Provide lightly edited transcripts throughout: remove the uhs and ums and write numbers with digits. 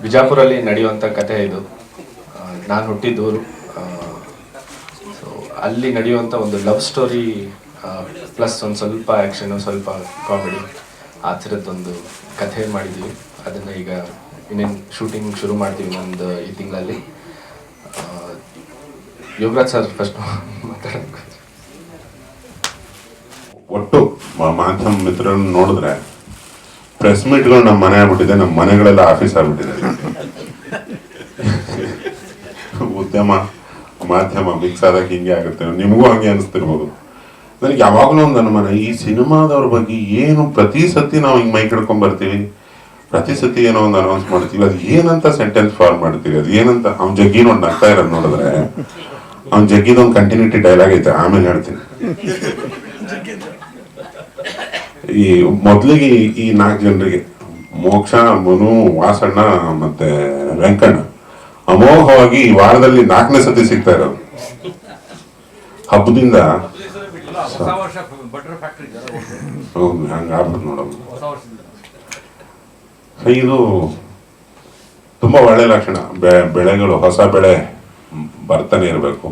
ಬಿಜಾಪುರಲ್ಲಿ ನಡೆಯುವಂಥ ಕಥೆ ಇದು. ನಾನು ಹುಟ್ಟಿದ್ದೂರು. ಸೊ ಅಲ್ಲಿ ನಡೆಯುವಂಥ ಒಂದು ಲವ್ ಸ್ಟೋರಿ ಪ್ಲಸ್ ಒಂದು ಸ್ವಲ್ಪ ಆ್ಯಕ್ಷನು, ಸ್ವಲ್ಪ ಕಾಮಿಡಿ ಆ ಥರದ್ದೊಂದು ಕಥೆ ಮಾಡಿದ್ದೀವಿ. ಅದನ್ನು ಈಗ ಇನ್ನೇನು ಶೂಟಿಂಗ್ ಶುರು ಮಾಡ್ತೀವಿ ಒಂದು ಈ ತಿಂಗಳಲ್ಲಿ. ಯೋಗರಾಜ್ ಸರ್ ಫಸ್ಟ್ ಮಾತಾಡೋದು. ಒಟ್ಟು ಮಾಧ್ಯಮ ಮಿತ್ರರನ್ನು ನೋಡಿದ್ರೆ ಪ್ರೆಸ್ ಮೀಟ್ಗಳು ನಮ್ಮ ಮನೆ ಆಗ್ಬಿಟ್ಟಿದೆ, ನಮ್ಮ ಮನೆಗಳೆಲ್ಲ ಆಫೀಸ್ ಆಗ್ಬಿಟ್ಟಿದೆ. ಉದ್ಯಮ ಮಾಧ್ಯಮ ಮಿಕ್ಸ್ ಆದಾಗ ಹಿಂಗೆ ಆಗುತ್ತೆ. ನಿಮಗೂ ಹಂಗೆ ಅನಿಸ್ತಿರ್ಬೋದು. ನನಗೆ ಯಾವಾಗಲೂ ಒಂದು ಅನುಮಾನ, ಈ ಸಿನಿಮಾದವ್ರ ಬಗ್ಗೆ ಏನು ಪ್ರತಿ ಸತಿ ನಾವು ಹಿಂಗೆ ಮೈ ಕಡ್ಕೊಂಡ್ ಬರ್ತೀವಿ, ಪ್ರತಿ ಸತಿ ಏನೋ ಒಂದು ಅನೌನ್ಸ್ ಮಾಡ್ತೀವಿ, ಅದು ಏನಂತ ಸೆಂಟೆನ್ಸ್ ಫಾರ್ಮ್ ಮಾಡ್ತೀವಿ, ಅದು ಏನಂತ ಅವ್ನ ಜಗ್ಗಿ ನೋಡಿ ನಗ್ತಾ ಇರೋದು ನೋಡಿದ್ರೆ ಅವ್ನ ಜಗ್ಗಿದೊಂದು ಕಂಟಿನ್ಯೂಟಿ ಡೈಲಾಗ್ ಐತೆ, ಆಮೇಲೆ ಹೇಳ್ತೀನಿ. ಈ ಮೊದಲಿಗೆ ಈ 4 ಜನರಿಗೆ ಮೋಕ್ಷ, ಮನು, ವಾಸಣ್ಣ ಮತ್ತೆ ವೆಂಕಣ್ಣ ಅಮೋಘವಾಗಿ ಈ ವಾರದಲ್ಲಿ 4ನೇ ಸತಿ ಸಿಗ್ತಾ ಇರೋದು. ಹಬ್ಬದಿಂದ ಹೌದು, ಹಂಗ ಆಗ್ಬಿಟ್ಟು ನೋಡೋದು. ಇದು ತುಂಬಾ ಒಳ್ಳೆ ಲಕ್ಷಣ. ಬೆಳೆಗಳು, ಹೊಸ ಬೆಳೆ ಬರ್ತಾನೆ ಇರಬೇಕು.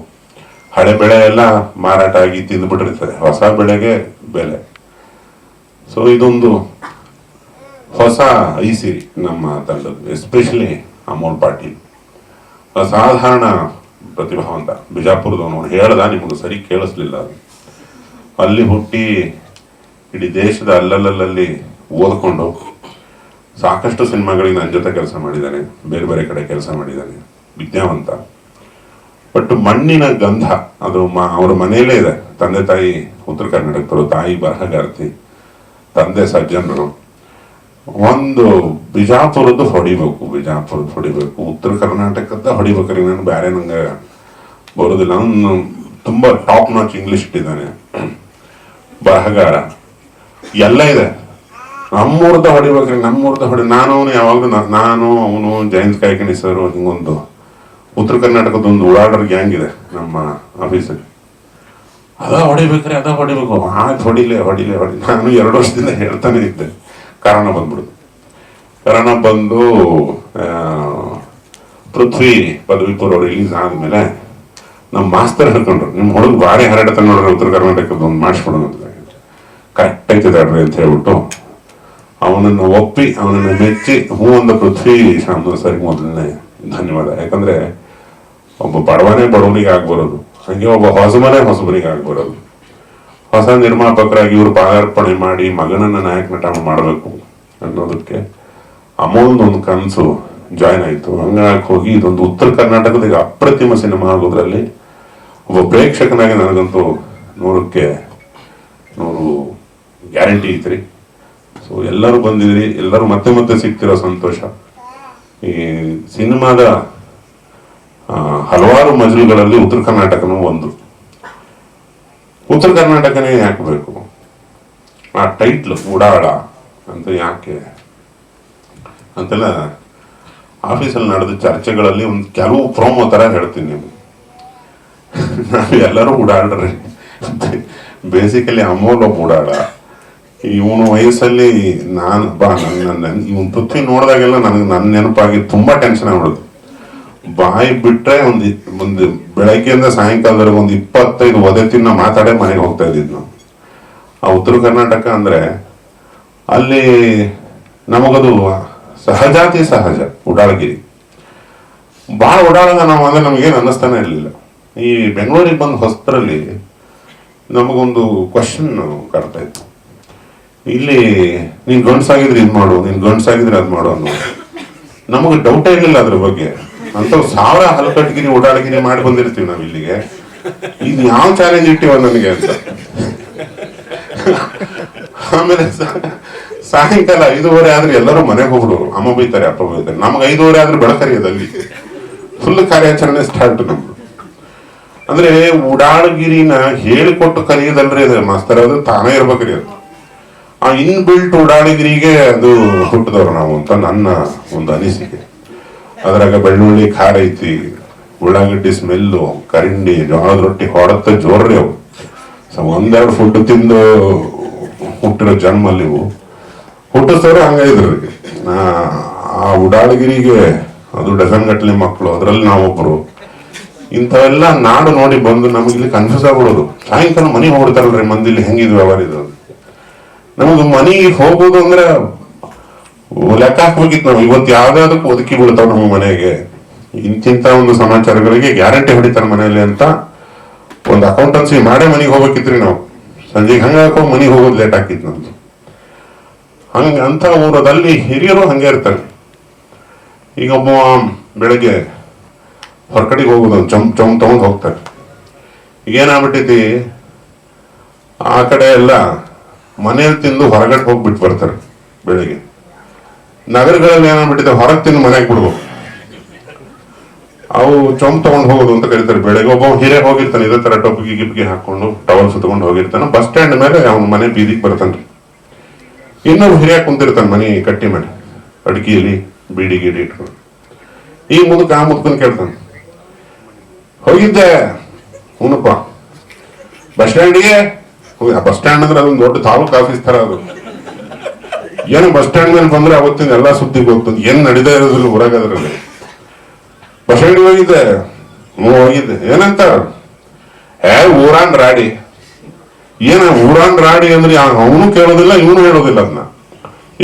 ಹಳೆ ಬೆಳೆ ಎಲ್ಲ ಮಾರಾಟ ಆಗಿ ತಿಂದ್ಬಿಟ್ಟಿರ್ತದೆ, ಹೊಸ ಬೆಳೆಗೆ ಬೆಲೆ. ಸೊ ಇದೊಂದು ಹೊಸ ಐಸಿರಿ ನಮ್ಮ ತಂಡದ್ದು, ಎಸ್ಪೆಷಲಿ ಅಮೋಲ್ ಪಾಟೀಲ್. ಅಸಾಧಾರಣ ಪ್ರತಿಭಾವಂತ, ಬಿಜಾಪುರದವನು. ಹೇಳ್ದ, ನಿಮಗೆ ಸರಿ ಕೇಳಿಸ್ಲಿಲ್ಲ. ಅಲ್ಲಿ ಹುಟ್ಟಿ ಇಡೀ ದೇಶದ ಅಲ್ಲಲ್ಲಿ ಓದ್ಕೊಂಡು ಸಾಕಷ್ಟು ಸಿನಿಮಾಗಳಿಗೆ ನನ್ನ ಜೊತೆ ಕೆಲಸ ಮಾಡಿದ್ದಾನೆ, ಬೇರೆ ಬೇರೆ ಕಡೆ ಕೆಲಸ ಮಾಡಿದ್ದಾನೆ. ವಿದ್ಯಾವಂತ. ಬಟ್ ಮಣ್ಣಿನ ಗಂಧ ಅದು ಅವ್ರ ಮನೆಯಲ್ಲೇ ಇದೆ. ತಂದೆ ತಾಯಿ ಉತ್ತರ ಕರ್ನಾಟಕದವರು, ತಾಯಿ ಬರಹಗಾರ್ತಿ, ತಂದೆ ಸಜ್ಜನರು. ಒಂದು ಬಿಜಾಪುರದ್ದು ಹೊಡಿಬೇಕು, ಉತ್ತರ ಕರ್ನಾಟಕದ ಹೊಡಿಬೇಕಾದ್ರೆ ನಾನು ಬೇರೆ ನಂಗೆ ಬರೋದಿಲ್ಲ. ಅವನು ತುಂಬಾ ಟಾಪ್ ನಾಚ್ ಇಂಗ್ಲಿಷ್ ಇಟ್ಟಿದ್ದಾನೆ, ಬರಹಗಾರ, ಎಲ್ಲ ಇದೆ. ನಮ್ಮೂರ್ದ ಹೊಡಿಬೇಕ್ರಿ, ನಾನು ಯಾವಾಗಲೂ ಅವನು ಜಯಂತ್ ಕಾಯ್ಕಣಿ ಸರ್, ಹಿಂಗೊಂದು ಉತ್ತರ ಕರ್ನಾಟಕದೊಂದು ಉಡಾಡರ್ ಗ್ಯಾಂಗ್ ಇದೆ ನಮ್ಮ ಆಫೀಸಲ್ಲಿ. ಅದ ಹೊಡಿಬೇಕು. ಆಯ್ತು, ಹೊಡಿಲೆ. ನಾನು 2 ವರ್ಷದಿಂದ ಹೇಳ್ತಾನೆ ಇದ್ದೆ. ಕರೋನಾ ಬಂದು ಪೃಥ್ವಿ ಪದವಿ ಪೂರ್ವ ರಿಲೀಸ್ ಆದ್ಮೇಲೆ ನಮ್ಮ ಮಾಸ್ತರ್ ಹೇಳ್ಕೊಂಡ್ರು, ನಿಮ್ಮ ಹುಡುಗ ಭಾರಿ ಹರಡತ ನೋಡ್ರಿ, ಉತ್ತರ ಕರ್ನಾಟಕದ ಒಂದು ಮಾಡಿಸ್ಕೊಡೋಣ. ಕರೆಕ್ಟ್ ಐತದ ಅಂತ ಹೇಳ್ಬಿಟ್ಟು ಅವನನ್ನು ಒಪ್ಪಿ, ಅವನನ್ನು ಮೆಚ್ಚಿ ಹೂ ಒಂದು ಪೃಥ್ವಿ ಶಾಮನೂರ್ ಸರಿಗೆ ಮೊದಲನೇ ಧನ್ಯವಾದ. ಯಾಕಂದ್ರೆ ಒಬ್ಬ ಬಡವನಿಗೆ ಆಗ್ಬರೋದು, ಹಂಗೆ ಒಬ್ಬ ಹೊಸಬನಿಗೆ ಆಗ್ಬರೋದು. ಹೊಸ ನಿರ್ಮಾಪಕರಾಗಿ ಇವರು ಪಾದಾರ್ಪಣೆ ಮಾಡಿ ಮಗನನ್ನ ನಾಯಕ ನಟ ಮಾಡಬೇಕು ಅನ್ನೋದಕ್ಕೆ ಅಮೋಲ್ನ ಒಂದು ಕನಸು ಜಾಯ್ನ್ ಆಯ್ತು. ಹಂಗಾಗಿ ಹೋಗಿ ಇದೊಂದು ಉತ್ತರ ಕರ್ನಾಟಕದ ಅಪ್ರತಿಮ ಸಿನಿಮಾ ಆಗೋದ್ರಲ್ಲಿ ಒಬ್ಬ ಪ್ರೇಕ್ಷಕನಾಗಿ ನನಗಂತೂ 100ಕ್ಕೆ 100 ಗ್ಯಾರಂಟಿ ಐತ್ರಿ. ಸೊ ಎಲ್ಲರೂ ಬಂದಿದ್ರಿ, ಎಲ್ಲರೂ ಮತ್ತೆ ಸಿಗ್ತಿರೋ ಸಂತೋಷ. ಈ ಸಿನಿಮಾದ ಹಲವಾರು ಮಜಲುಗಳಲ್ಲಿ ಉತ್ತರ ಕರ್ನಾಟಕನೂ ಒಂದು. ಉತ್ತರ ಕರ್ನಾಟಕನೇ ಯಾಕೆ ಬೇಕು? ಆ ಟೈಟ್ಲ್ ಉಡಾಳ ಅಂತ ಯಾಕೆ ಅಂತೆಲ್ಲ ಆಫೀಸಲ್ಲಿ ನಡೆದ ಚರ್ಚೆಗಳಲ್ಲಿ ಒಂದು ಕೆಲವು ಪ್ರೋಮೋ ತರ ಹೇಳ್ತೀನಿ ನಿಮ್ಗೆ. ನಾವು ಎಲ್ಲರೂ ಉಡಾಳ್ರಿ. ಬೇಸಿಕಲಿ ಅಮೋಲ್ ಒಬ್ಬ ಉಡಾಳ. ಇವನು ವಯಸ್ಸಲ್ಲಿ ಇವನ್ ಪೃಥ್ವಿ ನೋಡಿದಾಗೆಲ್ಲ ನನ್ನ ನೆನಪಾಗಿ ತುಂಬಾ ಟೆನ್ಷನ್ ಆಗ್ಬಿಡುದು. ಬಾಯಿ ಬಿಟ್ರೆ ಒಂದು ಬೆಳಗ್ಗೆಯಿಂದ ಸಾಯಂಕಾಲದವರೆಗೆ ಒಂದು 25 ಒದೆ ತಿನ್ನ ಮಾತಾಡೇ ಮನೆಗೆ ಹೋಗ್ತಾ ಇದ್ದಿದ್ದು ನಾವು. ಆ ಉತ್ತರ ಕರ್ನಾಟಕ ಅಂದ್ರೆ ಅಲ್ಲಿ ನಮಗದು ಸಹಜ ಉಡಾಳಗಿರಿ. ಬಹಳ ಉಡಾಳಗ ನಾವು ಅಂದ್ರೆ ನಮಗೇನು ಅನ್ನಿಸ್ತಾನೆ ಇರಲಿಲ್ಲ. ಈ ಬೆಂಗಳೂರಿಗೆ ಬಂದ ಹೊಸರಲ್ಲಿ ನಮಗೊಂದು ಕ್ವಶನ್ ಕಾಡ್ತಾ ಇತ್ತು. ಇಲ್ಲಿ ನೀನ್ ಗಂಡ್ಸಾಗಿದ್ರೆ ಇದ್ ಮಾಡು, ನೀನ್ ಗಂಡ್ಸಾಗಿದ್ರೆ ಅದ್ ಮಾಡು ಅನ್ನೋ. ನಮಗೆ ಡೌಟೇ ಇರಲಿಲ್ಲ ಅದ್ರ ಬಗ್ಗೆ. ಅಂತ 1000 ಹಲಕಟ್ಗಿರಿ ಓಡಾಡಗಿರಿ ಮಾಡಿ ಬಂದಿರ್ತೀವಿ ನಾವ್ ಇಲ್ಲಿಗೆ. ಇದು ಯಾವ ಚಾಲೆಂಜ್ ಇಟ್ಟಿವ ನನಗೆ ಅಂತ. ಆಮೇಲೆ ಸಾಯಂಕಾಲ 5:30 ಆದ್ರೆ ಎಲ್ಲರೂ ಮನೆಗೆ ಹೋಗ್ಬಿಡೋರು. ಅಮ್ಮ ಬೈತಾರೆ, ಅಪ್ಪ ಬೈತಾರೆ. ನಮ್ಗೆ 5:30 ಆದ್ರೆ ಬೆಳಕರಿಯೋದಲ್ಲಿ ಫುಲ್ ಕಾರ್ಯಾಚರಣೆ ಸ್ಟಾರ್ಟ್ ನಮ್ದು. ಅಂದ್ರೆ ಉಡಾಳಗಿರಿನ ಹೇಳಿಕೊಟ್ಟು ಕಲಿಯೋದಲ್ರಿ ಅದು ಮಾಸ್ತರ್, ಅದು ತಾನೇ ಇರ್ಬೇಕ್ರಿ. ಅದು ಆ ಇನ್ಬಿಲ್ಟ್ ಉಡಾಳಗಿರಿಗೆ ಅದು ಹುಟ್ಟಿದವ್ರು ನಾವು ಅಂತ ನನ್ನ ಒಂದು ಅನಿಸಿಕೆ. ಅದ್ರಾಗ ಬೆಳ್ಳುಳ್ಳಿ ಖಾರ ಐತಿ, ಉಳ್ಳಾಗಡ್ಡಿ ಸ್ಮೆಲ್ಲು, ಕರಿಂಡಿ, ಜೋಳದ ರೊಟ್ಟಿ ಹೊಡತ್ತ ಜೋರ್ರಿ ಅವು. ಸೊ 1-2 ಫುಡ್ ತಿಂದು ಹುಟ್ಟಿರೋ ಜನ್ಮಲ್ಲಿ ಇವು ಹುಟ್ಟಿಸೋರು ಹಂಗ ಇದ್ರಿ. ಆ ಉಡಾಳಗಿರಿಗೆ ಅದು ಡಜನ್ ಗಟ್ಟಲೆ ಮಕ್ಕಳು, ಅದರಲ್ಲಿ ನಾವೊಬ್ರು. ಇಂಥವೆಲ್ಲ ನಾಡು ನೋಡಿ ಬಂದು ನಮಗೆ ಇಲ್ಲಿ ಕನ್ಫ್ಯೂಸ್ ಆಗ್ಬಿಡೋದು. ಸಾಯಂಕಾಲ ಮನೆಗೆ ಹೋಗ್ಬಿಡ್ತಾರಲ್ರಿ ಮಂದಿಲಿ, ಹೆಂಗಿದು ವ್ಯವಹಾರ ಇದು. ನಮಗೆ ಮನೆಗೆ ಹೋಗೋದು ಅಂದ್ರೆ ಲೆಕ್ಕ ಹಾಕ್ಬೇಕಿತ್ತು ನಾವು. ಇವತ್ತು ಯಾವ್ದಾದಕ್ಕೂ ಒದಕಿ ಬೀಳ್ತಾವ ನಮ್ಮ ಮನೆಗೆ. ಇಂತಿಂತ ಒಂದು ಸಮಾಚಾರಗಳಿಗೆ ಗ್ಯಾರಂಟಿ ಹೊಡಿತಾರೆ ಮನೆಯಲ್ಲಿ ಅಂತ ಒಂದು ಅಕೌಂಟೆನ್ಸಿ ಮಾಡೇ ಮನೆಗೆ ಹೋಗ್ಬೇಕಿತ್ರಿ ನಾವು. ಸಂಜೆಗೆ ಹಂಗಾಕೋ ಮನೆಗೆ ಹೋಗೋದು ಲೇಟ್ ಆಗಿತ್ತು ನಮ್ದು. ಹಂಗೆ ಅಂತ ಊರದಲ್ಲಿ ಹಿರಿಯರು ಹಂಗೆ ಇರ್ತಾರೆ. ಈಗ ಒಬ್ಬ ಬೆಳಗ್ಗೆ ಹೊರಗಡೆಗೆ ಹೋಗೋದು ಚಮ್ ತಗೊಂಡು ಹೋಗ್ತಾರೆ. ಈಗೇನಾಗ್ಬಿಟ್ಟೈತಿ, ಆ ಕಡೆ ಎಲ್ಲ ಮನೇಲಿ ತಿಂದು ಹೊರಗಡೆ ಹೋಗ್ಬಿಟ್ಟು ಬರ್ತಾರೆ ಬೆಳಿಗ್ಗೆ. ನಗರಗಳಲ್ಲಿ ಏನಾಗ್ಬಿಟ್ಟಿದೆ, ಹೊರಗೆ ತಿಂದು ಮನೆಗೆ ಬಿಡ್ಬೇಕು. ಅವು ಚೊಂಬ್ ತಗೊಂಡು ಹೋಗೋದು ಅಂತ ಕರೀತಾರೆ. ಬೆಳಗ್ಗೆ ಒಬ್ಬ ಹಿರೇ ಹೋಗಿರ್ತಾನೆ, ಇದೇ ತರ ಟೊಪ್ಪಿಗೆ ಗಿಪ್ಪಿಗೆ ಹಾಕೊಂಡು ಟವಲ್ ಸುತ್ಕೊಂಡು ಹೋಗಿರ್ತಾನೆ. ಬಸ್ ಸ್ಟ್ಯಾಂಡ್ ಮೇಲೆ ಅವ್ನ ಮನೆ ಬೀದಿಗೆ ಬರ್ತಾನ್ರಿ. ಇನ್ನೊಬ್ಬ ಹಿರಿಯ ಕುಂತಿರ್ತಾನೆ ಮನೆ ಕಟ್ಟಿ ಮಾಡಿ, ಅಡಿಕೆಯಲ್ಲಿ ಬೀಡಿ ಗಿಡಿ ಇಟ್ಕೊಂಡು. ಈ ಮುದುಕ ಆ ಮುದುಕನ್ ಕೇಳ್ತಾನೆ, ಹೋಗಿದ್ದೆ ಹೂನಪ್ಪ ಬಸ್ ಸ್ಟ್ಯಾಂಡಿಗೆ. ಬಸ್ ಸ್ಟ್ಯಾಂಡ್ ಅಂದ್ರೆ ಅದೊಂದು ದೊಡ್ಡ ತಾಲೂಕ್ ಆಫೀಸ್ ತರ ಅದು. ಏನು ಬಸ್ ಸ್ಟ್ಯಾಂಡ್ ಮೇಲೆ ಬಂದ್ರೆ ಅವತ್ತಿನ ಎಲ್ಲಾ ಸುದ್ದಿ ಗೊತ್ತದ, ಏನ್ ನಡೀತಾ ಇರೋದಿಲ್ಲ ಊರಾಗ. ಅದ್ರಲ್ಲಿ ಬಸ್ ಸ್ಟ್ಯಾಂಡ್ ಹೋಗಿದ್ದೆ. ಹೋಗಿದ್ದೆ ಏನಂತ, ಊರಾನ್ ರಾಡಿ. ಏನ ಊರಾನ್ ರಾಡಿ ಅಂದ್ರೆ ಅವನು ಕೇಳೋದಿಲ್ಲ, ಇವನು ಹೇಳೋದಿಲ್ಲ. ಅದನ್ನ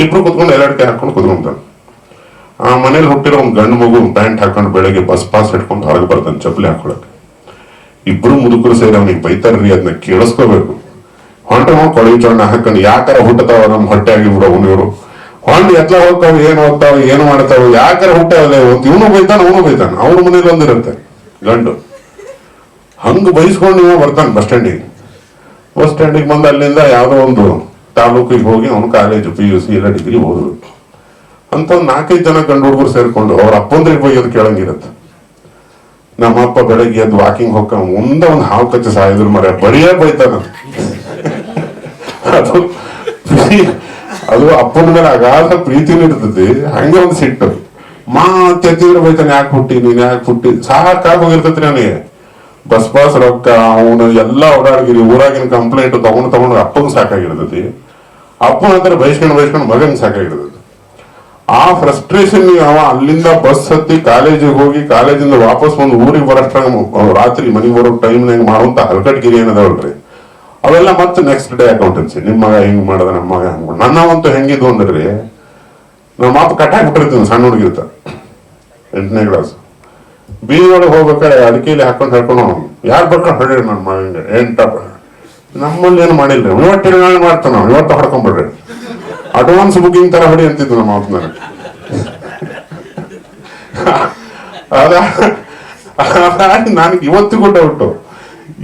ಇಬ್ರು ಕುತ್ಕೊಂಡು ಎಲ್ಲಾಡಿಕೆ ಹಾಕೊಂಡು ಕುತ್ಕೊಂತಾನೆ. ಆ ಮನೇಲಿ ಹುಟ್ಟಿರೋ ಒಂದು ಗಂಡು ಮಗು ಪ್ಯಾಂಟ್ ಹಾಕೊಂಡು ಬೆಳಗ್ಗೆ ಬಸ್ ಪಾಸ್ ಇಟ್ಕೊಂಡು ಹೊರಗೆ ಬರ್ತಾನೆ ಚಪ್ಪಲಿ ಹಾಕೊಳಕ್ಕೆ. ಇಬ್ರು ಮುದುಕರು ಸೇರಿ ಅವನಿಗೆ ಬೈತಾರ್ರಿ, ಅದನ್ನ ಕೇಳಿಸ್ಕೋಬೇಕು. ಹೊಂಟ ಕೊಳವಿ ಚೊಣ್ಣ ಹಾಕೊಂಡು ಯಾಕಾರ ಹುಟ್ಟತಾವ ನಮ್ ಹೊಟ್ಟೆ ಆಗಿ ಬಿಡೋನು ಇವರು. ಹೊಂಡ್ ಎತ್ಲ ಹೋಗ್ತಾವ, ಏನ್ ಹೋಗ್ತಾವ, ಏನು ಮಾಡ್ತಾವ, ಯಾಕಾರ ಹುಟ್ಟಾವಲ್ಲ ಇವನು ಬೈತಾನ ಅವನು ಬೈತಾನ. ಅವ್ರ ಮನೇಲಿ ಒಂದಿರುತ್ತೆ ಗಂಡು. ಹಂಗ ಬೈಸ್ಕೊಂಡು ಇವ ಬರ್ತಾನೆ ಬಸ್ ಸ್ಟ್ಯಾಂಡಿಗೆ. ಬಸ್ ಸ್ಟ್ಯಾಂಡಿಗೆ ಬಂದು ಅಲ್ಲಿಂದ ಯಾವ್ದೋ ಒಂದು ತಾಲೂಕಿಗೆ ಹೋಗಿ ಅವನು ಕಾಲೇಜು PUC ಎಲ್ಲ ಡಿಗ್ರಿ ಓದಬೇಕು ಅಂತ ಒಂದು 4-5 ಜನ ಗಂಡು ಹುಡುಗರು ಸೇರ್ಕೊಂಡು ಅವ್ರ ಅಪ್ಪಂದ್ರಿಗೆ ಬೈಯೋದು ಕೇಳಂಗಿರತ್ತೆ. ನಮ್ಮಪ್ಪ ಬೆಳಗ್ಗೆ ಎದ್ದು ವಾಕಿಂಗ್ ಹೋಗ ಮುಂದೆ ಒಂದು ಹಾವು ಕಚ್ಚಿ ಸಾಯಿದ್ರು ಮರ ಬಡಿಯೇ ಬೈತಾನ. ಅದು ಅಪ್ಪನ ಮೇಲೆ ಅಗಾಧ ಪ್ರೀತಿನೂ ಇರ್ತದೆ, ಹಂಗೆ ಒಂದು ಸಿಟ್ಟು. ಮಾತೆತ್ತಿದ್ರೆ ಬೈತಾನೆ, ಯಾಕೆ ಹುಟ್ಟಿ ನೀನ್ ಯಾಕೆ ಹುಟ್ಟಿ. ಸಾಕಾಗಿ ಹೋಗಿರ್ತೈತ್ರಿ ನನಗೆ. ಬಸ್ ಪಾಸ್ ರೊಕ್ಕ ಅವನು ಎಲ್ಲಾ ಓಡಾಡ್ಗಿರಿ, ಊರಾಗಿನ ಕಂಪ್ಲೇಂಟ್ ತಗೊಂಡು ಅಪ್ಪಂಗ್ ಸಾಕಾಗಿರ್ತೈತಿ. ಅಪ್ಪನ ಹತ್ರ ಬೈಸ್ಕೊಂಡು ಮಗನ್ ಸಾಕಾಗಿರ್ತೈತಿ. ಆ ಫ್ರಸ್ಟ್ರೇಷನ್ ಅವ ಅಲ್ಲಿಂದ ಬಸ್ ಹತ್ತಿ ಕಾಲೇಜಿಗೆ ಹೋಗಿ, ಕಾಲೇಜಿಂದ ವಾಪಸ್ ಒಂದು ಊರಿಗೆ ಬರೋಷ್ಟ್ರಾಗ ರಾತ್ರಿ ಮನೆಗೆ ಬರೋ ಟೈಮ್ನಾಗ ಮಾಡುವಂತ ಹಲ್ಕಟ್ಗಿರಿ ಏನದವಲ್ರಿ, ಅವೆಲ್ಲ ಮತ್ತೆ ನೆಕ್ಸ್ಟ್ ಡೇ ಅಕೌಂಟೆನ್ಸಿ. ನಿಮ್ಮ ಮಗ ಹಿಂಗ್ ಮಾಡದ, ನಮ್ಮ ಮಗ ಹಂಗ. ನನ್ನವಂತೂ ಹೆಂಗಿದ್ವು ಅಂದ್ರಿ, ನಮ್ಮ ಅಪ್ಪ ಕಟ್ಟಾಕ್ಬಿಟ್ಟಿರ್ತೀನಿ ಸಣ್ಣ ಹುಡುಗಿರ್ತ 8ನೇ ಕ್ಲಾಸ್. ಬೀದಿ ಒಳಗೆ ಹೋಗ್ಬೇಕಾದ್ರೆ ಅಡಿಕೆಯಲ್ಲಿ ಹಾಕೊಂಡು ಹೇಳ್ಕೊಂಡು ಯಾರು ಬರ್ಕೊಂಡು ಹೊಡ್ರಿ ನನ್ನ ಮಗಂಗೆ ಎಂಟಪ್ಪ. ನಮ್ಮಲ್ಲಿ ಏನು ಮಾಡಿಲ್ರಿ, ಇವತ್ತು ಮಾಡ್ತಾನ ಇವತ್ತು ಹೊಡ್ಕೊಂಡ್ಬಿಡ್ರಿ, ಅಡ್ವಾನ್ಸ್ ಬುಕಿಂಗ್ ತರ ಹೊಡಿ ಅಂತಿದ್ದು ನಮ್ಮ ಅಪ್ಪನ. ನನಗೆ ಇವತ್ತಿಗೂ ಡೌಟು,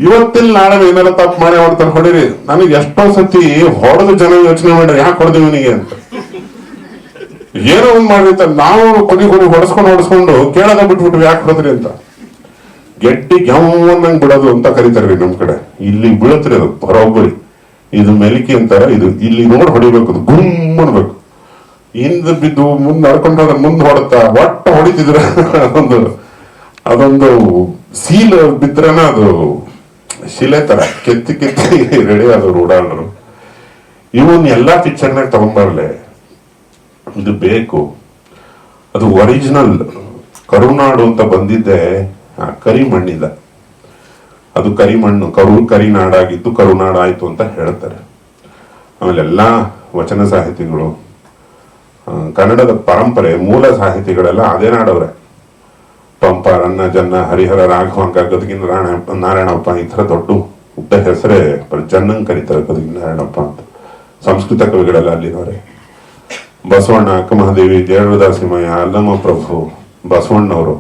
ಇವತ್ತಿಲ್ಲ ನಾಳೆ ಏನಾರ ತಪ್ಪು ಮಾಡಿ ಹೊಡ್ತಾರೆ ಹೊಡಿರಿ. ನನಗೆ ಎಷ್ಟೋ ಸತಿ ಹೊಡೆದು ಜನ ಯೋಚನೆ ಮಾಡ್ರಿ, ಯಾಕೆ ಹೊಡೆದು ಇವನಿಗೆ ಅಂತ. ಏನೋ ಒಂದ್ ಮಾಡಿರ್ತಾರೆ, ನಾವು ಕೊನೆ ಹೊಡೆಸ್ಕೊಂಡು ಕೇಳೋದ ಬಿಟ್ಬಿಟ್ವಿ ಯಾಕೆ ಹೊಡೆದ್ರಿ ಅಂತ. ಗೆಡ್ಡಿ ಗಮ್ಮನ್ನಂಗ್ ಬಿಡೋದು ಅಂತ ಕರೀತಾರ್ರಿ ನಮ್ ಕಡೆ. ಇಲ್ಲಿ ಬೀಳತ್ರಿ ಅದು ಬರೋಬ್ಬರಿ. ಇದು ಮೆಲಿಕೆ ಅಂತಾರ, ಇದು ಇಲ್ಲಿ ನೋಡಿ ಹೊಡಿಬೇಕು, ಅದು ಗುಮ್ ಅನ್ಬೇಕು. ಹಿಂದ್ ಬಿದ್ದು ಮುಂದ್ ನಡ್ಕೊಂಡ್ರೆ ಮುಂದ್ ಹೊಡತಾ ಒಟ್ಟ ಹೊಡಿತಿದ್ರೆ ಅದೊಂದು ಸೀಲ್ ಬಿದ್ರನ ಅದು ಶಿಲೆ ತರ ಕೆತ್ತಿ ರೆಡಿ ಆದವ್ರು ಉಡಾಳರು. ಇವನ್ ಎಲ್ಲಾ ಪಿಕ್ಚರ್ನಾಗ ತಗೊಂಡ್ಬರ್ಲೆ, ಇದು ಬೇಕು. ಅದು ಒರಿಜಿನಲ್ ಕರುನಾಡು ಅಂತ ಬಂದಿದ್ದೆ ಕರಿಮಣ್ಣಿಂದ. ಅದು ಕರಿಮಣ್ಣು, ಕರಿನಾಡಾಗಿದ್ದು ಕರುನಾಡಾಯ್ತು ಅಂತ ಹೇಳ್ತಾರೆ. ಆಮೇಲೆ ಎಲ್ಲಾ ವಚನ ಸಾಹಿತಿಗಳು, ಕನ್ನಡದ ಪರಂಪರೆ ಮೂಲ ಸಾಹಿತಿಗಳೆಲ್ಲ ಅದೇ ನಾಡವ್ರೆ. ಪಂಪ, ರನ್ನ, ಜನ್ನ, ಹರಿಹರ, ರಾಘವಾಂಕ, ಗದಗಿನ ನಾರಾಯಣಪ್ಪ, ಈ ತರ ದೊಡ್ಡ ಹುಟ್ಟ ಹೆಸರೇ ಜನ್ನಂಗ್ ಕರೀತಾರೆ ಗದಗಿನ ನಾರಾಯಣಪ್ಪ ಅಂತ. ಸಂಸ್ಕೃತ ಕವಿಗಳೆಲ್ಲ ಅಲ್ಲಿನವರೇ. ಬಸವಣ್ಣ, ಅಕ್ಕಮಹಾದೇವಿ, ದೇವದಾಸಿಮಯ್ಯ, ಅಲ್ಲಮ್ಮ ಪ್ರಭು, ಬಸವಣ್ಣವರು,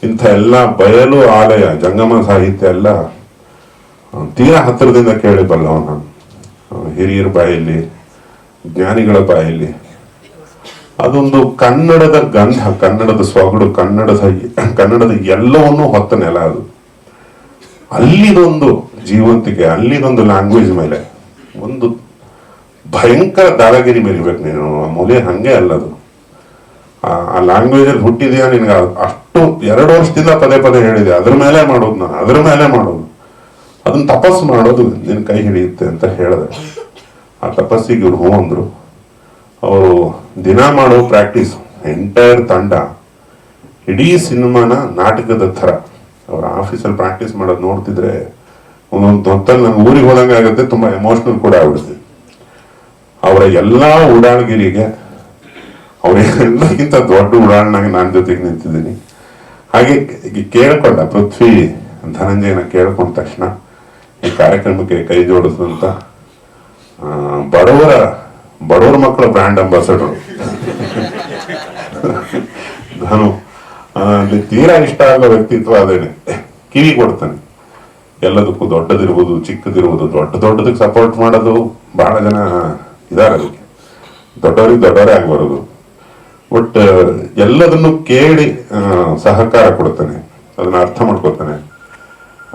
ಇಂಥ ಎಲ್ಲ ಬಯಲು ಆಲಯ ಜಂಗಮ ಸಾಹಿತ್ಯ ಎಲ್ಲ ತೀರಾ ಹತ್ತಿರದಿಂದ ಕೇಳಿ ಬಲ್ಲವ ನಾನು. ಹಿರಿಯರ ಬಾಯಲ್ಲಿ, ಜ್ಞಾನಿಗಳ ಬಾಯಲ್ಲಿ. ಅದೊಂದು ಕನ್ನಡದ ಗಂಧ, ಕನ್ನಡದ ಸೊಗಡು, ಕನ್ನಡದ ಎಲ್ಲವನ್ನೂ ಹೊತ್ತ ನೆಲ ಅದು. ಅಲ್ಲಿದೊಂದು ಜೀವಂತಿಕೆ, ಅಲ್ಲಿದೊಂದು ಲ್ಯಾಂಗ್ವೇಜ್ ಮೇಲೆ ಒಂದು ಭಯಂಕರ ದಾದಾಗಿರಿ ಮೆರಿಬೇಕು ನೀನು. ಮೂಲೆ ಹಂಗೆ ಅಲ್ಲದು. ಆ ಲ್ಯಾಂಗ್ವೇಜ್ ಅಲ್ಲಿ ಹುಟ್ಟಿದ್ಯಾ, ನಿನ್ಗೆ ಅಷ್ಟು 2 ವರ್ಷದಿಂದ ಪದೇ ಹೇಳಿದೆ, ಅದ್ರ ಮೇಲೆ ಮಾಡೋದು ನಾನು, ಅದ್ರ ಮೇಲೆ ಮಾಡೋದು, ಅದನ್ನ ತಪಸ್ಸು ಮಾಡೋದು ನಿನ್ ಕೈ ಹಿಡಿಯುತ್ತೆ ಅಂತ ಹೇಳಿದೆ. ಆ ತಪಸ್ಸಿಗೆ ಇವ್ರು ಹೂ ಅಂದ್ರು. ಅವರು ದಿನ ಮಾಡೋ ಪ್ರಾಕ್ಟೀಸ್ ಎಂಟೈರ್ ತಂಡ ಇಡೀ ಸಿನಿಮಾನ ನಾಟಕದ ಥರ ಅವ್ರ ಆಫೀಸಲ್ಲಿ ಪ್ರಾಕ್ಟೀಸ್ ಮಾಡೋದು ನೋಡ್ತಿದ್ರೆ ಒಂದೊಂದು ಹೊತ್ತಲ್ಲಿ ನಂಗೆ ಊರಿಗೆ ಹೋದಂಗೆ ಆಗುತ್ತೆ, ತುಂಬ ಎಮೋಷ್ನಲ್ ಕೂಡ ಆಗ್ಬಿಡ್ತೀವಿ. ಅವರ ಎಲ್ಲ ಉಡಾಳ್ಗಿರಿಗೆ ಅವರೆಲ್ಲಕ್ಕಿಂತ ದೊಡ್ಡ ಉಡಾಳನಾಗಿ ನಾನು ಜೊತೆಗೆ ನಿಂತಿದ್ದೀನಿ. ಹಾಗೆ ಕೇಳ್ಕೊಂಡ ಪೃಥ್ವಿ ಧನಂಜಯನ ಕೇಳ್ಕೊಂಡ ತಕ್ಷಣ ಈ ಕಾರ್ಯಕ್ರಮಕ್ಕೆ ಕೈ ಜೋಡಿಸಿದಂತ ಬಡವರ ಮಕ್ಕಳ ಬ್ರ್ಯಾಂಡ್ ಅಂಬಾಸಡರ್ ನಾನು ತೀರಾ ಇಷ್ಟ ಆಗೋ ವ್ಯಕ್ತಿತ್ವ ಅದೇನೆ. ಕಿವಿ ಕೊಡ್ತಾನೆ, ಎಲ್ಲದಕ್ಕೂ ದೊಡ್ಡದಿರ್ಬೋದು ಚಿಕ್ಕದಿರ್ಬೋದು, ದೊಡ್ಡದಕ್ಕೆ ಸಪೋರ್ಟ್ ಮಾಡೋದು ಬಹಳ ಜನ ಇದಾರೆ, ಅದಕ್ಕೆ ದೊಡ್ಡವರಿಗೆ ದೊಡ್ಡವರೇ ಆಗ್ಬಾರದು. ಬಟ್ ಎಲ್ಲದನ್ನು ಕೇಳಿ ಸಹಕಾರ ಕೊಡ್ತಾನೆ, ಅದನ್ನ ಅರ್ಥ ಮಾಡ್ಕೊತಾನೆ.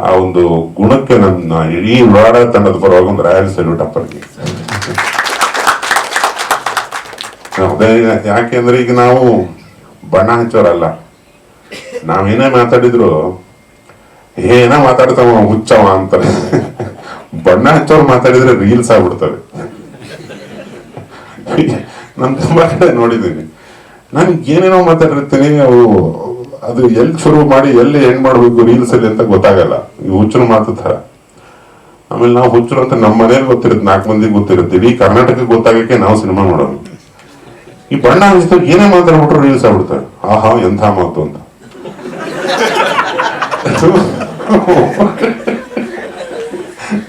ಆ ಒಂದು ಗುಣಕ್ಕೆ ನನ್ನ ಇಡೀ ಉಡಾಡ ತಂಡದ ಪರವಾಗಿ ಒಂದು ರಾಯಲ್ ಸಲ್ಯೂಟ್ ಅಪ್ಪರಿಗೆ. ಅದೇ ಯಾಕೆಂದ್ರೆ ಈಗ ನಾವು ಬಣ್ಣ ಹಚ್ಚೋರಲ್ಲ, ನಾವೇನೇ ಮಾತಾಡಿದ್ರು ಏನೋ ಮಾತಾಡ್ತಾವ ಹುಚ್ಚವ ಅಂತಾರೆ. ಬಣ್ಣ ಹಚ್ಚೋರು ಮಾತಾಡಿದ್ರೆ ರೀಲ್ಸ್ ಆಗ್ಬಿಡ್ತವೆ. ನಾನು ತುಂಬಾ ಕಡೆ ನೋಡಿದ್ದೀನಿ, ನಾನು ಏನೇನೋ ಮಾತಾಡಿರ್ತೀನಿ, ಅವು ಅದು ಎಲ್ಲಿ ಶುರು ಮಾಡಿ ಎಲ್ಲಿ ಎಂಡ್ ಮಾಡ್ಬೇಕು ರೀಲ್ಸ್ ಅಲ್ಲಿ ಅಂತ ಗೊತ್ತಾಗಲ್ಲ. ಈ ಹುಚ್ಚರು ಮಾತು ಥರ. ಆಮೇಲೆ ನಾವು ಹುಚ್ಚರು ಅಂತ ನಮ್ಮ ಮನೇಲಿ ಗೊತ್ತಿರುತ್ತೆ, 4 ಮಂದಿಗೆ ಗೊತ್ತಿರುತ್ತೆ, ಇಡೀ ಕರ್ನಾಟಕಕ್ಕೆ ಗೊತ್ತಾಗಕ್ಕೆ ನಾವು ಸಿನಿಮಾ ಮಾಡೋದು. ಈ ಬಣ್ಣ ಹಚ್ಚಿದಾಗ ಏನೇ ಮಾತಾಡ್ಬಿಟ್ರು ರೀಲ್ಸ್ ಆಗ್ಬಿಡ್ತಾರೆ. ಆಹಾ ಎಂಥ ಮಾತು ಅಂತ.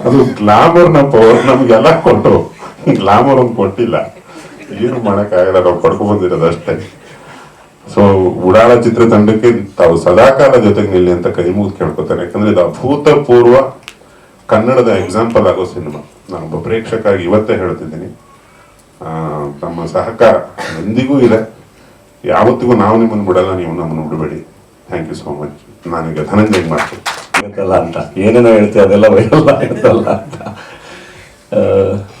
ಅದು ಗ್ಲಾಮರ್ನ ಪವರ್ ನಮ್ಗೆಲ್ಲ ಕೊಟ್ಟು ಗ್ಲಾಮರ್ ಒಂದು ಕೊಟ್ಟಿಲ್ಲ, ಏನು ಮಾಡಕ್ಕಾಗಲ್ಲ, ನಾವು ಪಡ್ಕೊಂಡ್ ಬಂದಿರೋದು ಅಷ್ಟೇ. ಸೊ ಉಡಾಳ ಚಿತ್ರತಂಡಕ್ಕೆ ತಾವು ಸದಾಕಾಲ ಜೊತೆಗೆ ನಿಲ್ಲಿ ಅಂತ ಕೈ ಮುಗಿದು ಕೇಳ್ಕೊತಾನೆ. ಯಾಕಂದ್ರೆ ಇದು ಅಭೂತಪೂರ್ವ ಕನ್ನಡದ ಎಕ್ಸಾಂಪಲ್ ಆಗೋ ಸಿನಿಮಾ. ನಾನೊಬ್ಬ ಪ್ರೇಕ್ಷಕಾಗಿ ಇವತ್ತೇ ಹೇಳ್ತಿದ್ದೀನಿ, ನಮ್ಮ ಸಹಕಾರ ಎಂದಿಗೂ ಇದೆ, ಯಾವತ್ತಿಗೂ ನಾವು ನಿಮ್ಮನ್ನು ಬಿಡಲ್ಲ, ನೀವು ನಮ್ಮನ್ನು ಬಿಡಬೇಡಿ. Thank you so much. ನಾನೀಗ ಧನಂಜಯ್ ಮಾಡ್ತೀನಿ ಅಂತ ಏನೇನೋ ಹೇಳ್ತೀವಿ ಅದೆಲ್ಲ ವೈರಲ್ ಆಗುತ್ತಲ್ಲ ಅಂತ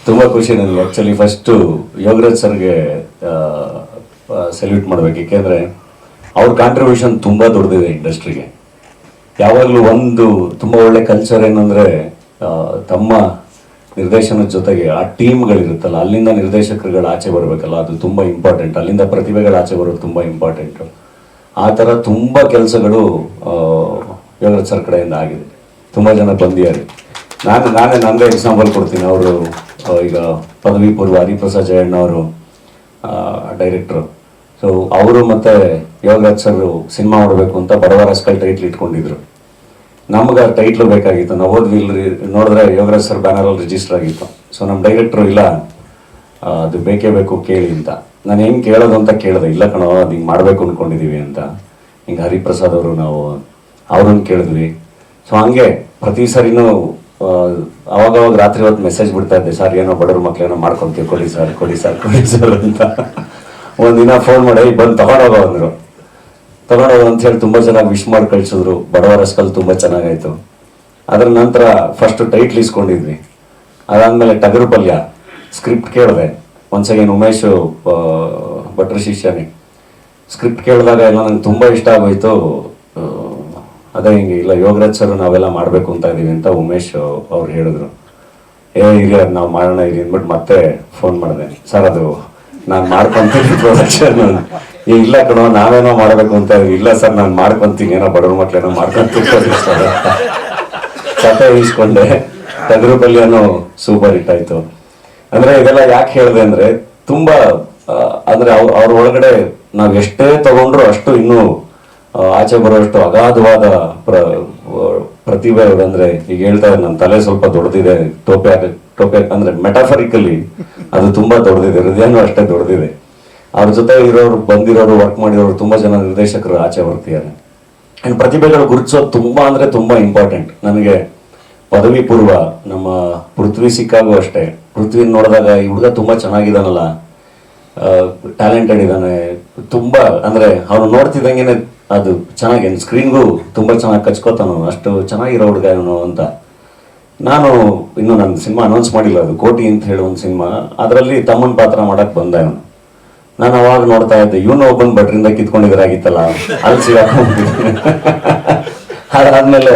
ತುಂಬ ಖುಷಿ ನನಗೆ. ಆ್ಯಕ್ಚುಲಿ ಫಸ್ಟು ಯೋಗರಾಜ್ ಸರ್ಗೆ ಸಲ್ಯೂಟ್ ಮಾಡ್ಬೇಕು, ಏಕೆಂದರೆ ಅವ್ರ ಕಾಂಟ್ರಿಬ್ಯೂಷನ್ ತುಂಬ ದೊಡ್ಡದಿದೆ ಇಂಡಸ್ಟ್ರಿಗೆ. ಯಾವಾಗಲೂ ಒಂದು ತುಂಬ ಒಳ್ಳೆ ಕಲ್ಚರ್ ಏನಂದರೆ ತಮ್ಮ ನಿರ್ದೇಶನದ ಜೊತೆಗೆ ಆ ಟೀಮ್ಗಳಿರುತ್ತಲ್ಲ, ಅಲ್ಲಿಂದ ನಿರ್ದೇಶಕರುಗಳು ಆಚೆ ಬರಬೇಕಲ್ಲ, ಅದು ತುಂಬ ಇಂಪಾರ್ಟೆಂಟ್. ಅಲ್ಲಿಂದ ಪ್ರತಿಭೆಗಳು ಆಚೆ ಬರೋದು ತುಂಬ ಇಂಪಾರ್ಟೆಂಟು. ಆ ಥರ ತುಂಬ ಕೆಲಸಗಳು ಯೋಗರಾಜ್ ಸರ್ ಕಡೆಯಿಂದ ಆಗಿದೆ. ತುಂಬ ಜನ ಬಂದಿದ್ದಾರೆ. ನಾನೇ ನನ್ನದೇ ಎಕ್ಸಾಂಪಲ್ ಕೊಡ್ತೀನಿ. ಅವರು ಈಗ ಪದವಿ ಪೂರ್ವ ಹರಿಪ್ರಸಾದ್ ಜಯಣ್ಣ ಅವರು ಡೈರೆಕ್ಟ್ರು. ಸೊ ಅವರು ಮತ್ತು ಯೋಗರಾಜ್ ಸರ್ ಸಿನಿಮಾ ಮಾಡಬೇಕು ಅಂತ ಬಡವರ ಸ್ಕಲ್ ಟೈಟ್ಲ್ ಇಟ್ಕೊಂಡಿದ್ರು. ನಮ್ಗೆ ಆ ಟೈಟ್ಲು ಬೇಕಾಗಿತ್ತು. ನಾವು ಹೋದ್ವಿ, ಇಲ್ಲಿ ನೋಡಿದ್ರೆ ಯೋಗರಾಜ್ ಸರ್ ಬ್ಯಾನರಲ್ಲಿ ರಿಜಿಸ್ಟರ್ ಆಗಿತ್ತು. ಸೊ ನಮ್ಮ ಡೈರೆಕ್ಟ್ರು ಇಲ್ಲ ಅದು ಬೇಕೇ ಬೇಕು ಕೇಳಿ ಅಂತ. ನಾನು ಹೆಂಗೆ ಕೇಳೋದು ಅಂತ ಕೇಳಿದೆ. ಇಲ್ಲ ಕಣೋ ಅದು ಹಿಂಗೆ ಮಾಡಬೇಕು ಅಂದ್ಕೊಂಡಿದ್ದೀವಿ ಅಂತ. ಹಿಂಗೆ ಹರಿಪ್ರಸಾದ್ ಅವರು ನಾವು ಅವ್ರನ್ನ ಕೇಳಿದ್ವಿ. ಸೊ ಹಂಗೆ ಪ್ರತಿ ಸರಿನೂ ಅವಾಗವಾಗ ರಾತ್ರಿ ಹೊತ್ತು ಮೆಸೇಜ್ ಬಿಡ್ತಾ ಇದ್ದೆ, ಸರ್ ಏನೋ ಬಡವ್ರ ಮಕ್ಳೇನೋ ಮಾಡ್ಕೊತೀವಿ, ಕೊಡಿ ಸರ್ ಅಂತ. ಒಂದಿನ ಫೋನ್ ಮಾಡಿ ಬಂದು ತಗೊಂಡೋಗೋ ಅಂದರು. ತಗೊಂಡೋಗೋ ಅಂತ ಹೇಳಿ ತುಂಬ ಚೆನ್ನಾಗಿ ವಿಶ್ ಮಾಡಿ ಕಳಿಸಿದ್ರು. ಬಡವರ ಸ್ಕಲ್ ತುಂಬ ಚೆನ್ನಾಗಾಯ್ತು. ಅದರ ನಂತರ ಫಸ್ಟ್ ಟೈಟ್ಲ್ ಇಸ್ಕೊಂಡಿದ್ವಿ. ಅದಾದಮೇಲೆ ಟಗರು ಪಲ್ಯ ಸ್ಕ್ರಿಪ್ಟ್ ಕೇಳಿದೆ. ಒಂದ್ಸಲ ಉಮೇಶ್ ಭಟ್ರ ಶಿಷ್ಯನೇ ಸ್ಕ್ರಿಪ್ಟ್ ಕೇಳಿದಾಗ ಎಲ್ಲ ನಂಗೆ ತುಂಬ ಇಷ್ಟ ಆಗೋಯ್ತು. ಅದೇ ಹಿಂಗೆ ಇಲ್ಲ ಯೋಗರಾಜ್ ಸರ್ ನಾವೆಲ್ಲ ಮಾಡಬೇಕು ಅಂತ ಇದೀವಿ ಅಂತ ಉಮೇಶ್ ಅವ್ರು ಹೇಳಿದ್ರು. ಇರಿ ಅದು ನಾವು ಮಾಡೋಣ ಇರಿ ಅಂದ್ಬಿಟ್ಟು ಮತ್ತೆ ಫೋನ್ ಮಾಡಿದೆ. ಸರ್ ಅದು ನಾನು ಮಾಡ್ಕೊತೀನಿ ಪ್ರೊಡಕ್ಷನ್. ಇಲ್ಲ ಕಣೋ ನಾವೇನೋ ಮಾಡಬೇಕು ಅಂತ ಇದೀವಿ. ಇಲ್ಲ ಸರ್ ನಾನು ಮಾಡ್ಕೊತೀನಿ, ಏನೋ ಬಡವ್ರ ಮಕ್ಳೇನೋ ಮಾಡ್ಕೊಂತೀನಿ ಕತೆ ಇಸ್ಕೊಂಡೆ. ಟಗರು ಪಲ್ಯನೂ ಸೂಪರ್ ಹಿಟ್ ಆಯ್ತು. ಅಂದ್ರೆ ಇದೆಲ್ಲ ಯಾಕೆ ಹೇಳಿದೆ ಅಂದ್ರೆ ತುಂಬ ಅಂದ್ರೆ ಅವ್ರ ಒಳಗಡೆ ನಾವು ಎಷ್ಟೇ ತಗೊಂಡ್ರು ಅಷ್ಟು ಇನ್ನೂ ಆಚೆ ಬರೋಷ್ಟು ಅಗಾಧವಾದ ಪ್ರತಿಭೆ ಇದೆ. ಅಂದ್ರೆ ಈಗ ಹೇಳ್ತಾ ನನ್ನ ತಲೆ ಸ್ವಲ್ಪ ದೊಡ್ಡದಿದೆ, ಟೋಪೆ ಅಂದ್ರೆ ಮೆಟಾಫರಿಕಲಿ ಅದು ತುಂಬಾ ದೊಡ್ಡದಿದೆ, ಹೃದಯನೂ ಅಷ್ಟೇ ದೊಡ್ಡದಿದೆ. ಅವ್ರ ಜೊತೆ ಇರೋರು, ಬಂದಿರೋರು, ವರ್ಕ್ ಮಾಡಿರೋರು ತುಂಬಾ ಜನ ನಿರ್ದೇಶಕರು ಆಚೆ ಬರ್ತಿದ್ದಾರೆ. ಅಂಡ್ ಪ್ರತಿಭೆಗಳು ಗುರುತಿಸೋದು ತುಂಬಾ ಅಂದ್ರೆ ತುಂಬಾ ಇಂಪಾರ್ಟೆಂಟ್. ನನಗೆ ಪದವಿ ಪೂರ್ವ ನಮ್ಮ ಪೃಥ್ವಿ ಸಿಕ್ಕಾಗೂ ಅಷ್ಟೇ, ಪೃಥ್ವಿ ನೋಡಿದಾಗ ಈ ಹುಡುಗ ತುಂಬಾ ಚೆನ್ನಾಗಿದ್ದಾನಲ್ಲ, ಟ್ಯಾಲೆಂಟೆಡ್ ಇದ್ದಾನೆ, ತುಂಬಾ ಅಂದ್ರೆ ಅವನು ನೋಡ್ತಿದ್ದಂಗೆನೆ ಅದು ಚೆನ್ನಾಗಿ ಸ್ಕ್ರೀನ್ಗೂ ತುಂಬ ಚೆನ್ನಾಗಿ ಕಚ್ಕೋತಾನು, ಅಷ್ಟು ಚೆನ್ನಾಗಿರೋ ಹುಡುಗ ಇವನು ಅಂತ. ನಾನು ಇನ್ನು ನನ್ನ ಸಿನಿಮಾ ಅನೌನ್ಸ್ ಮಾಡಿಲ್ಲ, ಅದು ಕೋಟಿ ಅಂತ ಹೇಳಿ ಒಂದು ಸಿನಿಮಾ, ಅದರಲ್ಲಿ ತಮ್ಮನ ಪಾತ್ರ ಮಾಡಕ್ ಬಂದ ಇವನು. ನಾನು ಅವಾಗ ನೋಡ್ತಾ ಇದ್ದೆ, ಇವನು ಒಬ್ಬನ ಬಟ್ರಿಂದ ಕಿತ್ಕೊಂಡಿದ್ರಾಗಿತ್ತಲ್ಲ, ಅಲ್ಲಿ ಸಿಗಾಕೊಂಡ್ಬಿಟ್ಟಿದ್ದೆ. ಅದಾದ್ಮೇಲೆ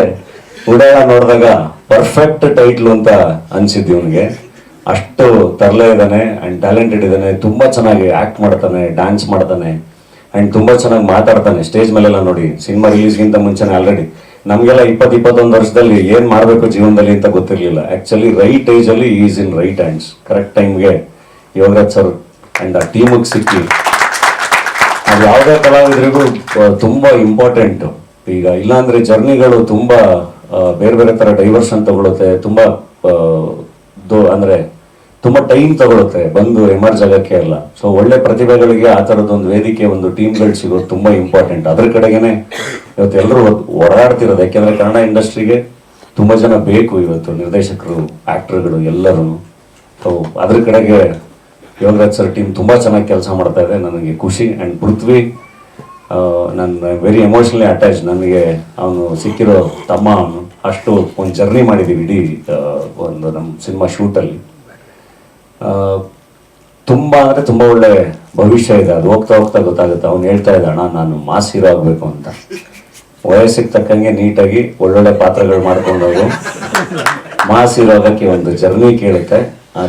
ಉಡಾಳ ನೋಡಿದಾಗ ಪರ್ಫೆಕ್ಟ್ ಟೈಟ್ಲು ಅಂತ ಅನ್ಸಿದ್ದು ಇವನಿಗೆ. ಅಷ್ಟು ತರಲೆ ಇದ್ದಾನೆ ಅಂಡ್ ಟ್ಯಾಲೆಂಟೆಡ್ ಇದ್ದಾನೆ, ತುಂಬಾ ಚೆನ್ನಾಗಿ ಆಕ್ಟ್ ಮಾಡ್ತಾನೆ, ಡ್ಯಾನ್ಸ್ ಮಾಡ್ತಾನೆ. ಆ್ಯಂಡ್ ತುಂಬ ಚೆನ್ನಾಗಿ ಮಾತಾಡ್ತಾನೆ ಸ್ಟೇಜ್ ಮೇಲೆಲ್ಲ ನೋಡಿ. ಸಿನಿಮಾ ರಿಲೀಸ್ಗಿಂತ ಮುಂಚೆನೇ ಆಲ್ರೆಡಿ ನಮಗೆಲ್ಲ 21 ವರ್ಷದಲ್ಲಿ ಏನು ಮಾಡಬೇಕು ಜೀವನದಲ್ಲಿ ಅಂತ ಗೊತ್ತಿರಲಿಲ್ಲ. ಆ್ಯಕ್ಚುಲಿ ರೈಟ್ ಏಜಲ್ಲಿ is in right hands. Correct ಟೈಮ್ಗೆ ಯೋಗರಾಜ್ ಸರ್ ಆ್ಯಂಡ್ ಆ ಟೀಮಿಗೆ ಸಿಕ್ಕಿ ಅದು ಯಾವುದೇ ಕಲಾವಿದರಿಗೂ ತುಂಬ ಇಂಪಾರ್ಟೆಂಟು. ಈಗ ಇಲ್ಲಾಂದರೆ ಜರ್ನಿಗಳು ತುಂಬ ಬೇರೆ ಬೇರೆ ಥರ ಡೈವರ್ಷನ್ ತಗೊಳುತ್ತೆ, ತುಂಬ ಅಂದರೆ ತುಂಬ ಟೈಮ್ ತಗೊಳುತ್ತೆ ಬಂದು ಎಮರ್ಜ್ ಆಗೋಕ್ಕೆ ಎಲ್ಲ. ಸೊ ಒಳ್ಳೆ ಪ್ರತಿಭೆಗಳಿಗೆ ಆ ಥರದ್ದೊಂದು ವೇದಿಕೆ, ಒಂದು ಟೀಮ್ಗಳು ಸಿಗೋದು ತುಂಬ ಇಂಪಾರ್ಟೆಂಟ್. ಅದ್ರ ಕಡೆಗೇನೆ ಇವತ್ತು ಎಲ್ಲರೂ ಓಡಾಡ್ತಿರೋದು. ಯಾಕೆಂದರೆ ಕನ್ನಡ ಇಂಡಸ್ಟ್ರಿಗೆ ತುಂಬ ಜನ ಬೇಕು ಇವತ್ತು, ನಿರ್ದೇಶಕರು, ಆ್ಯಕ್ಟ್ರುಗಳು ಎಲ್ಲರೂ. ಸೊ ಅದ್ರ ಕಡೆಗೆ ಯೋಗರಾಜ್ ಸರ್ ಟೀಮ್ ತುಂಬ ಚೆನ್ನಾಗಿ ಕೆಲಸ ಮಾಡ್ತಾ ಇದೆ, ನನಗೆ ಖುಷಿ. ಆ್ಯಂಡ್ ಪೃಥ್ವಿ, ನನ್ನ ವೆರಿ ಎಮೋಷ್ನಲಿ ಅಟ್ಯಾಚ್. ನನಗೆ ಅವನು ಸಿಕ್ಕಿರೋ ತಮ್ಮ, ಅವನು ಅಷ್ಟು ಒಂದು ಜರ್ನಿ ಮಾಡಿದ್ದೀವಿ ಇಡೀ ಒಂದು ನಮ್ಮ ಸಿನಿಮಾ ಶೂಟಲ್ಲಿ. ತುಂಬ ಅಂದರೆ ತುಂಬ ಒಳ್ಳೆ ಭವಿಷ್ಯ ಇದೆ. ಅದು ಹೋಗ್ತಾ ಹೋಗ್ತಾ ಗೊತ್ತಾಗುತ್ತೆ. ಅವ್ನು ಹೇಳ್ತಾ ಇದ್ದ, ಅಣ್ಣ ನಾನು ಮಾಸ್ ಹೀರೋ ಆಗಬೇಕು ಅಂತ. ವಯಸ್ಸಿಗೆ ತಕ್ಕಂಗೆ ನೀಟಾಗಿ ಒಳ್ಳೊಳ್ಳೆ ಪಾತ್ರಗಳು ಮಾಡ್ಕೊಂಡೋದು ಮಾಸ್ ಹೀರೋ ಆಗೋಕ್ಕೆ ಒಂದು ಜರ್ನಿ ಕೇಳುತ್ತೆ. ಆ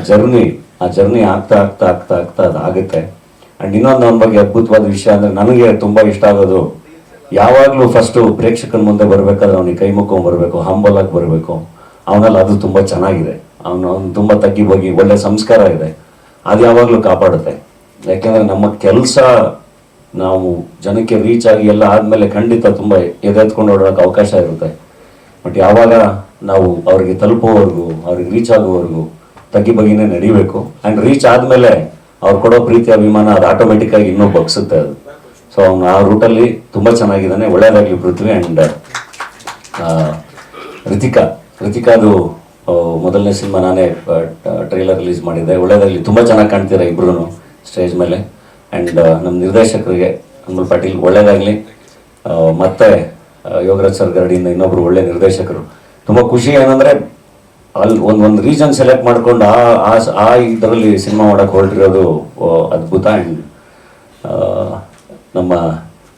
ಜರ್ನಿ ಆಗ್ತಾ ಆಗ್ತಾ ಆಗ್ತಾ ಆಗ್ತಾ ಅದು ಆಗುತ್ತೆ. ಆ್ಯಂಡ್ ಇನ್ನೊಂದು ಅವನ ಬಗ್ಗೆ ಅದ್ಭುತವಾದ ವಿಷಯ ಅಂದರೆ ನನಗೆ ತುಂಬ ಇಷ್ಟ ಆಗೋದು, ಯಾವಾಗಲೂ ಫಸ್ಟು ಪ್ರೇಕ್ಷಕನ ಮುಂದೆ ಬರಬೇಕಾದ್ರೆ ಅವನಿಗೆ ಕೈ ಮುಕ್ಕೊಂಬರ್ಬೇಕು, ಹಂಬಲ್ ಆಗಿ ಬರಬೇಕು. ಅವನಲ್ಲಿ ಅದು ತುಂಬ ಚೆನ್ನಾಗಿದೆ. ಅವನು ತುಂಬ ತಗ್ಗಿ ಬಗ್ಗಿ ಒಳ್ಳೆ ಸಂಸ್ಕಾರ ಇದೆ. ಅದು ಯಾವಾಗಲೂ ಕಾಪಾಡುತ್ತೆ. ಯಾಕೆಂದರೆ ನಮ್ಮ ಕೆಲಸ ನಾವು ಜನಕ್ಕೆ ರೀಚ್ ಆಗಿ ಎಲ್ಲ ಆದಮೇಲೆ ಖಂಡಿತ ತುಂಬ ಎದೆತ್ಕೊಂಡು ಓಡೋಕ್ಕೆ ಅವಕಾಶ ಇರುತ್ತೆ. ಬಟ್ ಯಾವಾಗ ನಾವು ಅವ್ರಿಗೆ ತಲುಪೋವರೆಗೂ, ಅವ್ರಿಗೆ ರೀಚ್ ಆಗೋವರೆಗೂ ತಗ್ಗಿ ಬಗ್ಗಿನೇ ನಡಿಬೇಕು. ಆ್ಯಂಡ್ ರೀಚ್ ಆದಮೇಲೆ ಅವ್ರು ಕೊಡೋ ಪ್ರೀತಿ ಅಭಿಮಾನ ಅದು ಆಟೋಮೆಟಿಕ್ಕಾಗಿ ಇನ್ನೂ ಬಗ್ಸುತ್ತೆ ಅದು. ಸೊ ಅವನು ಆ ರೂಟಲ್ಲಿ ತುಂಬ ಚೆನ್ನಾಗಿದ್ದಾನೆ. ಒಳ್ಳೆಯದಾಗಲಿ ಪೃಥ್ವಿ. ಆ್ಯಂಡ್ ರಿತಿಕಾದು ಮೊದಲನೇ ಸಿನಿಮಾ ನಾನೇ ಟ್ರೈಲರ್ ರಿಲೀಸ್ ಮಾಡಿದ್ದೆ. ಒಳ್ಳೆಯದಾಗಲಿ, ತುಂಬ ಚೆನ್ನಾಗಿ ಕಾಣ್ತೀರ ಇಬ್ಬರೂ ಸ್ಟೇಜ್ ಮೇಲೆ. ಆ್ಯಂಡ್ ನಮ್ಮ ನಿರ್ದೇಶಕರಿಗೆ ಅನ್ಮೋಲ್ ಪಾಟೀಲ್ ಒಳ್ಳೆಯದಾಗಲಿ. ಮತ್ತು ಯೋಗರಾಜ್ ಸರ್ ಗರಡಿಯಿಂದ ಇನ್ನೊಬ್ಬರು ಒಳ್ಳೆ ನಿರ್ದೇಶಕರು. ತುಂಬ ಖುಷಿ ಏನಂದರೆ ಅಲ್ಲಿ ಒಂದು ರೀಸನ್ ಸೆಲೆಕ್ಟ್ ಮಾಡ್ಕೊಂಡು ಆ ಇದರಲ್ಲಿ ಸಿನಿಮಾ ಮಾಡೋಕ್ಕೆ ಹೊರಟಿರೋದು ಅದ್ಭುತ. ಆ್ಯಂಡ್ ನಮ್ಮ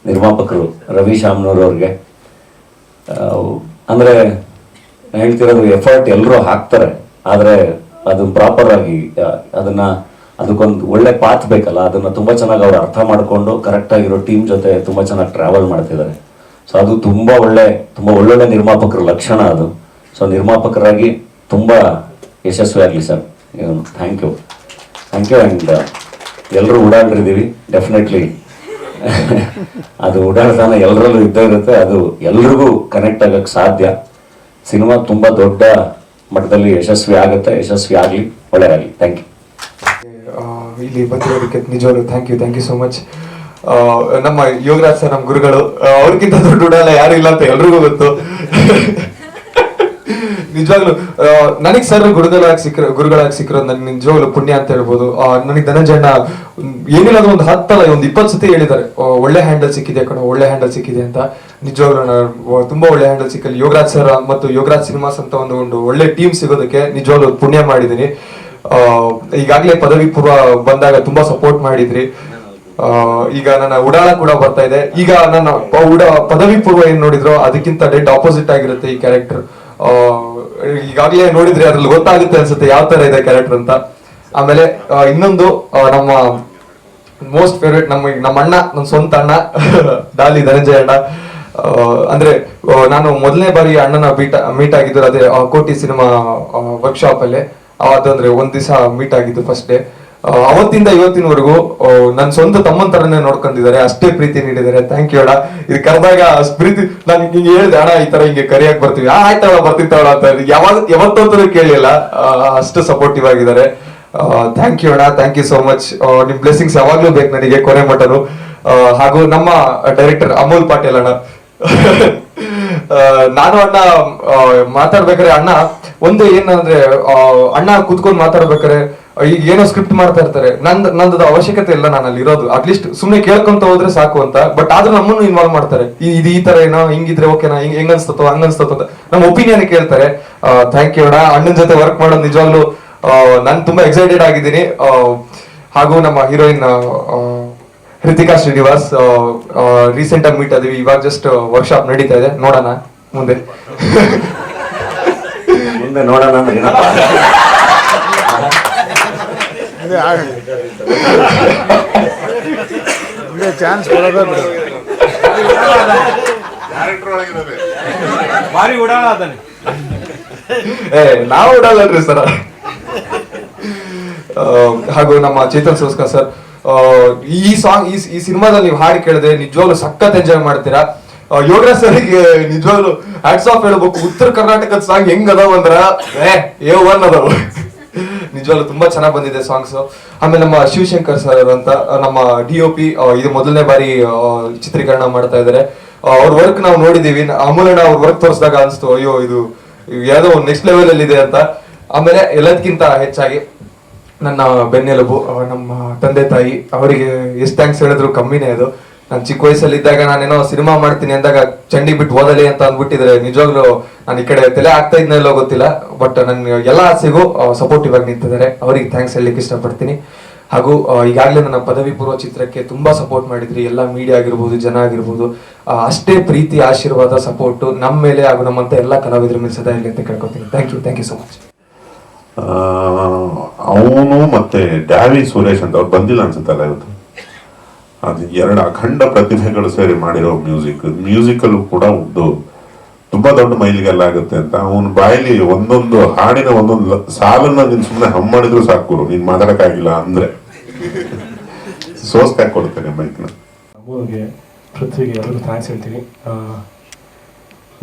ನಿರ್ಮಾಪಕರು ರವಿ ಶಾಮ್ನೂರವ್ರಿಗೆ ಅಂದರೆ ಹೇಳ್ತಿರೋದು, ಎಫರ್ಟ್ ಎಲ್ಲರೂ ಹಾಕ್ತಾರೆ, ಆದರೆ ಅದನ್ನು ಪ್ರಾಪರಾಗಿ ಅದಕ್ಕೊಂದು ಒಳ್ಳೆ ಪಾತ್ ಬೇಕಲ್ಲ, ಅದನ್ನು ತುಂಬ ಚೆನ್ನಾಗಿ ಅವ್ರು ಅರ್ಥ ಮಾಡಿಕೊಂಡು ಕರೆಕ್ಟಾಗಿರೋ ಟೀಮ್ ಜೊತೆ ತುಂಬ ಚೆನ್ನಾಗಿ ಟ್ರಾವೆಲ್ ಮಾಡ್ತಿದ್ದಾರೆ. ಸೊ ಅದು ತುಂಬ ಒಳ್ಳೊಳ್ಳೆ ನಿರ್ಮಾಪಕರ ಲಕ್ಷಣ ಅದು. ಸೊ ನಿರ್ಮಾಪಕರಾಗಿ ತುಂಬ ಯಶಸ್ವಿ ಆಗಲಿ ಸರ್. Thank you. ಆ್ಯಂಡ್ ಎಲ್ಲರೂ ಓಡಾಡಿದ್ದೀವಿ ಡೆಫಿನೆಟ್ಲಿ. ಅದು ಓಡಾಡ್ತಾನ ಎಲ್ಲರಲ್ಲೂ ಇದ್ದೇ ಇರುತ್ತೆ. ಅದು ಎಲ್ರಿಗೂ ಕನೆಕ್ಟ್ ಆಗೋಕ್ಕೆ ಸಾಧ್ಯ. ಸಿನಿಮಾ ತುಂಬ ದೊಡ್ಡ ಮಟ್ಟದಲ್ಲಿ ಯಶಸ್ವಿ ಆಗುತ್ತೆ. ಯಶಸ್ವಿ ಆಗಲಿ, ಒಳ್ಳೆಯದಾಗಲಿ. Thank you. ಇಲ್ಲಿ ಬಂದಿರೋದಕ್ಕೆ ನಿಜವಾಗ್ಲೂ ಥ್ಯಾಂಕ್ ಯು ಸೋ ಮಚ್. ನಮ್ಮ ಯೋಗರಾಜ್ ಸರ್ ನಮ್ಮ ಗುರುಗಳು, ಅವ್ರಿಗಿಂತ ದೊಡ್ಡ ಉಡಾಲ ಯಾರು ಇಲ್ಲ ಅಂತ ಎಲ್ರಿಗೂ ಗೊತ್ತು. ನಿಜವಾಗ್ಲು ನನಗೆ ಸರ್ ಗುರುಗಳಾಗಿ ಸಿಕ್ಕಿರೋದು ನನಗೆ ನಿಜವಾಗ್ಲು ಪುಣ್ಯ ಅಂತ ಹೇಳ್ಬೋದು. ನನಗೆ ಧನಂಜಯಣ್ಣ ಏನಿಲ್ಲ ಅದು ಒಂದು 10 ಅಲ್ಲ ಒಂದು 20 ಸತಿ ಹೇಳಿದ್ದಾರೆ, ಒಳ್ಳೆ ಹ್ಯಾಂಡಲ್ ಸಿಕ್ಕಿದೆ ಕಣೋ, ಒಳ್ಳೆ ಹ್ಯಾಂಡಲ್ ಸಿಕ್ಕಿದೆ ಅಂತ. ನಿಜವಾಗ್ಲು ತುಂಬಾ ಒಳ್ಳೆ ಹ್ಯಾಂಡಲ್ ಸಿಕ್ಕಲ್ಲಿ ಯೋಗರಾಜ್ ಸರ್ ಮತ್ತು ಯೋಗರಾಜ್ ಸಿನಿಮಾಸ್ ಅಂತ ಒಂದು ಒಳ್ಳೆ ಟೀಮ್ ಸಿಗೋದಕ್ಕೆ ನಿಜವಾಗ್ಲು ಪುಣ್ಯ ಮಾಡಿದ್ದೀನಿ. ಈಗಾಗಲೇ ಪದವಿ ಪೂರ್ವ ಬಂದಾಗ ತುಂಬಾ ಸಪೋರ್ಟ್ ಮಾಡಿದ್ರಿ. ಈಗ ನನ್ನ ಉಡಾಳ ಕೂಡ ಬರ್ತಾ ಇದೆ. ಈಗ ನನ್ನ ಪದವಿ ಪೂರ್ವ ಏನ್ ನೋಡಿದ್ರು ಅದಕ್ಕಿಂತ ಡೆಡ್ ಆಪೋಸಿಟ್ ಆಗಿರುತ್ತೆ ಈ ಕ್ಯಾರೆಕ್ಟರ್. ಈಗಾಗಲೇ ನೋಡಿದ್ರೆ ಅದ್ರಲ್ಲಿ ಗೊತ್ತಾಗುತ್ತೆ ಅನ್ಸುತ್ತೆ ಯಾವ ತರ ಇದೆ ಕ್ಯಾರೆಕ್ಟರ್ ಅಂತ. ಆಮೇಲೆ ಇನ್ನೊಂದು ನಮ್ಮ ಮೋಸ್ಟ್ ಫೇವ್ರೇಟ್ ನಮ್ಮ ಅಣ್ಣ, ನನ್ನ ಸ್ವಂತ ಅಣ್ಣ ಡಾಲಿ ಧನಂಜಯ ಅಣ್ಣ. ಅಂದ್ರೆ ನಾನು ಮೊದಲನೇ ಬಾರಿ ಅಣ್ಣನ ಮೀಟ್ ಆಗಿದ್ದು ಅದೇ ಕೋಟಿ ಸಿನಿಮಾ ವರ್ಕ್ಶಾಪ್ ಅಲ್ಲೇ. ಅದಂದ್ರೆ ಒಂದ್ ದಿವಸ ಮೀಟ್ ಆಗಿದ್ದು ಫಸ್ಟ್ ಡೇ. ಅವತ್ತಿಂದ ಇವತ್ತಿನವರೆಗೂ ನನ್ನ ಸ್ವಂತ ತಮ್ಮನ ತರನೇ ನೋಡ್ಕೊಂಡಿದ್ದಾರೆ, ಅಷ್ಟೇ ಪ್ರೀತಿ ನೀಡಿದ್ದಾರೆ. ಥ್ಯಾಂಕ್ ಯು ಅಣ್ಣ. ಇದು ಕರೆದಾಗ ಪ್ರೀತಿ ನಾನು ಹಿಂಗೆ ಹೇಳಿದೆ, ಅಣ್ಣ ಈ ತರ ಹಿಂಗೆ ಕರಿಯಾಕ್ ಬರ್ತೀವಿ, ಆಯ್ತವ ಬರ್ತಿರ್ತಾವಳ ಅಂತ ಯಾವತ್ತಂತೂ ಕೇಳಿಲ್ಲ. ಅಷ್ಟು ಸಪೋರ್ಟಿವ್ ಆಗಿದ್ದಾರೆ. ಥ್ಯಾಂಕ್ ಯು ಅಣ್ಣ, ಥ್ಯಾಂಕ್ ಯು ಸೋ ಮಚ್. ನಿಮ್ ಬ್ಲೆಸ್ಸಿಂಗ್ಸ್ ಯಾವಾಗ್ಲೂ ಬೇಕು ನನಗೆ ಕೊನೆ ಮಟ್ಟನು. ಹಾಗೂ ನಮ್ಮ ಡೈರೆಕ್ಟರ್ ಅಮೋಲ್ ಪಾಟೀಲ್ ಅಣ್ಣ. ನಾನು ಅಣ್ಣ ಮಾತಾಡ್ಬೇಕಾರೆ ಅಣ್ಣ ಒಂದು ಏನಂದ್ರೆ ಅಣ್ಣ ಕುತ್ಕೊಂಡು ಮಾತಾಡ್ಬೇಕಾರೆ ಈಗ ಏನೋ ಸ್ಕ್ರಿಪ್ಟ್ ಮಾಡ್ತಾ ಇರ್ತಾರೆ, ನಂದು ಅವಶ್ಯಕತೆ ಇಲ್ಲ, ನಾನು ಅಲ್ಲಿ ಇರೋದು ಅಟ್ಲೀಸ್ಟ್ ಸುಮ್ನೆ ಕೇಳ್ಕೊಂತ ಹೋದ್ರೆ ಸಾಕು ಅಂತ. ಬಟ್ ಆದ್ರೂ ನಮ್ಮನ್ನು ಇನ್ವಾಲ್ವ್ ಮಾಡ್ತಾರೆ. ಇದು ಈ ತರ ಏನೋ ಹಿಂಗಿದ್ರೆ ಓಕೆನಾ, ಹೆಂಗ್ ಅನ್ಸ್ತೋ ಹಂಗ ಅನ್ಸ್ತೋ ಅಂತ ನಮ್ಮ ಒಪಿನಿಯನ್ ಕೇಳ್ತಾರೆ. ಥ್ಯಾಂಕ್ ಯು ಅಣ್ಣ. ಅಣ್ಣನ ಜೊತೆ ವರ್ಕ್ ಮಾಡೋದು ನಿಜವಾಗ್ಲು ನಾನು ತುಂಬಾ ಎಕ್ಸೈಟೆಡ್ ಆಗಿದ್ದೀನಿ. ಹಾಗೂ ನಮ್ಮ ಹೀರೋಯಿನ್ ರಿತಿಕಾ ಶ್ರೀನಿವಾಸ್ ರೀಸೆಂಟ್ ಆಗಿ ಮೀಟ್ ಆದಿವಿ. ಇವಾಗ ಜಸ್ಟ್ ವರ್ಕ್ಶಾಪ್ ನಡೀತಾ ಇದೆ, ನೋಡೋಣ ಮುಂದೆ ನೋಡೋಣ. ಅದೇ ಚಾನ್ಸ್ ಕೊಡೋದೇ ಬಿಡು. ಕ್ಯಾರೆಕ್ಟರ್ ಒಳಗಿರೋದೆ ಭಾರಿ ಉಡಾಳ ಅದಾನೆ. ನಾವು ಉಡಲ್ಲಲ್ರಿ ಸರ್. ಹಾಗೂ ನಮ್ಮ ಚೇತನ್ ಸೋಸ್ಕರ್ ಸರ್, ಈ ಸಾಂಗ್ ಈ ಸಿನಿಮಾದಲ್ಲಿ ನೀವು ಹಾಡು ಕೇಳಿದ್ರೆ ನಿಜವಾಗ್ಲೂ ಸಖತ್ ಎಂಜಾಯ್ ಮಾಡ್ತೀರಾ. ಯೋಗರಾಜ್ ಸರ್ಗೆ ನಿಜವಾಗ್ಲು ಹ್ಯಾಟ್ಸ್ ಆಫ್ ಹೇಳ್ಬೇಕು. ಉತ್ತರ ಕರ್ನಾಟಕದ ಸಾಂಗ್ ಹೆಂಗ್ ಅದಾವ ಅಂದ್ರ A1 ಅದಾವ. ನಿಜವಾಗ್ಲು ತುಂಬಾ ಚೆನ್ನಾಗಿ ಬಂದಿದೆ ಸಾಂಗ್ಸ್. ಆಮೇಲೆ ನಮ್ಮ ಶಿವಶಂಕರ್ ಸರ್ ಅಂತ ನಮ್ಮ DOP ಇದು ಮೊದಲನೇ ಬಾರಿ ಚಿತ್ರೀಕರಣ ಮಾಡ್ತಾ ಇದ್ದಾರೆ. ಅವ್ರ ವರ್ಕ್ ನಾವು ನೋಡಿದೀವಿ. ಅಮೂಲಣ್ಣ ಅವ್ರ ವರ್ಕ್ ತೋರಿಸಿದಾಗ ಅನ್ಸ್ತು ಅಯ್ಯೋ ಇದು ಯಾವುದೋ ನೆಕ್ಸ್ಟ್ ಲೆವೆಲ್ ಅಲ್ಲಿ ಇದೆ ಅಂತ. ಆಮೇಲೆ ಎಲ್ಲದಕ್ಕಿಂತ ಹೆಚ್ಚಾಗಿ ನನ್ನ ಬೆನ್ನೆಲುಬು ನಮ್ಮ ತಂದೆ ತಾಯಿ, ಅವರಿಗೆ ಎಷ್ಟು ಥ್ಯಾಂಕ್ಸ್ ಹೇಳಿದ್ರು ಕಮ್ಮಿನೇ. ಅದು ನಾನು ಚಿಕ್ಕ ವಯಸ್ಸಲ್ಲಿದ್ದಾಗ ನಾನೇನೋ ಸಿನಿಮಾ ಮಾಡ್ತೀನಿ ಅಂದಾಗ ಚಂಡಿ ಬಿಟ್ಟು ಓದಲಿ ಅಂತ ಅಂದ್ಬಿಟ್ಟಿದ್ರೆ ನಿಜವಾಗ್ಲೂ ನಾನು ಈ ಕಡೆ ತಲೆ ಆಗ್ತಾ ಇದ್ನಲ್ಲೋ ಗೊತ್ತಿಲ್ಲ. ಬಟ್ ನನ್ಗೆ ಎಲ್ಲ ಆಸೆಗೂ ಸಪೋರ್ಟಿವ್ ಆಗಿ ನಿಂತಿದ್ದಾರೆ. ಅವರಿಗೆ ಥ್ಯಾಂಕ್ಸ್ ಹೇಳಲಿಕ್ಕೆ ಇಷ್ಟಪಡ್ತೀನಿ. ಹಾಗೂ ಈಗಾಗಲೇ ನನ್ನ ಪದವಿ ಪೂರ್ವ ಚಿತ್ರಕ್ಕೆ ತುಂಬಾ ಸಪೋರ್ಟ್ ಮಾಡಿದ್ರಿ, ಎಲ್ಲ ಮೀಡಿಯಾ ಆಗಿರ್ಬೋದು, ಜನ ಆಗಿರ್ಬೋದು. ಅಷ್ಟೇ ಪ್ರೀತಿ, ಆಶೀರ್ವಾದ, ಸಪೋರ್ಟ್ ನಮ್ಮ ಮೇಲೆ ಹಾಗೂ ನಮ್ಮಂತ ಎಲ್ಲ ಕಲಾವಿದರ ಮೇಲೆ ಸದಾ ಇರಲಿ ಅಂತ ಕೇಳ್ಕೊತೀನಿ. Thank you so much. ಅವನು ಮತ್ತೆ ಡ್ಯಾವಿ ಸುರೇಶ್ ಅಂತ ಅವ್ರು ಬಂದಿಲ್ಲ ಅನ್ಸುತ್ತಲ್ಲ ಇವತ್ತು. ಅದು ಎರಡು ಅಖಂಡ ಪ್ರತಿಭೆಗಳು ಸೇರಿ ಮಾಡಿರೋ ಮ್ಯೂಸಿಕಲ್ಲೂ ಕೂಡ ಒಂದು ತುಂಬಾ ದೊಡ್ಡ ಮೈಲಿಗೆಲ್ಲ ಆಗುತ್ತೆ ಅಂತ ಅವನ ಬಾಯಲ್ಲಿ ಒಂದೊಂದು ಹಾಡಿನ ಒಂದೊಂದು ಸಾಲನ್ನ ನೀನ್ ಸುಮ್ಮನೆ ಹಮ್ ಮಾಡಿದ್ರು ಸಾಕು, ನೀನ್ ಮಾತಾಡಕ್ಕಾಗಿಲ್ಲ ಅಂದ್ರೆ ಸೋಸ್ಕಾಗಿ ಕೊಡ್ತೇನೆ ಮೈಕ್ನ. ಅಮ್ಮನಿಗೆ, ಪೃಥ್ವಿಗೆ ಎಲ್ಲರಿಗೂ ಥ್ಯಾಂಕ್ಸ್ ಹೇಳ್ತೀನಿ.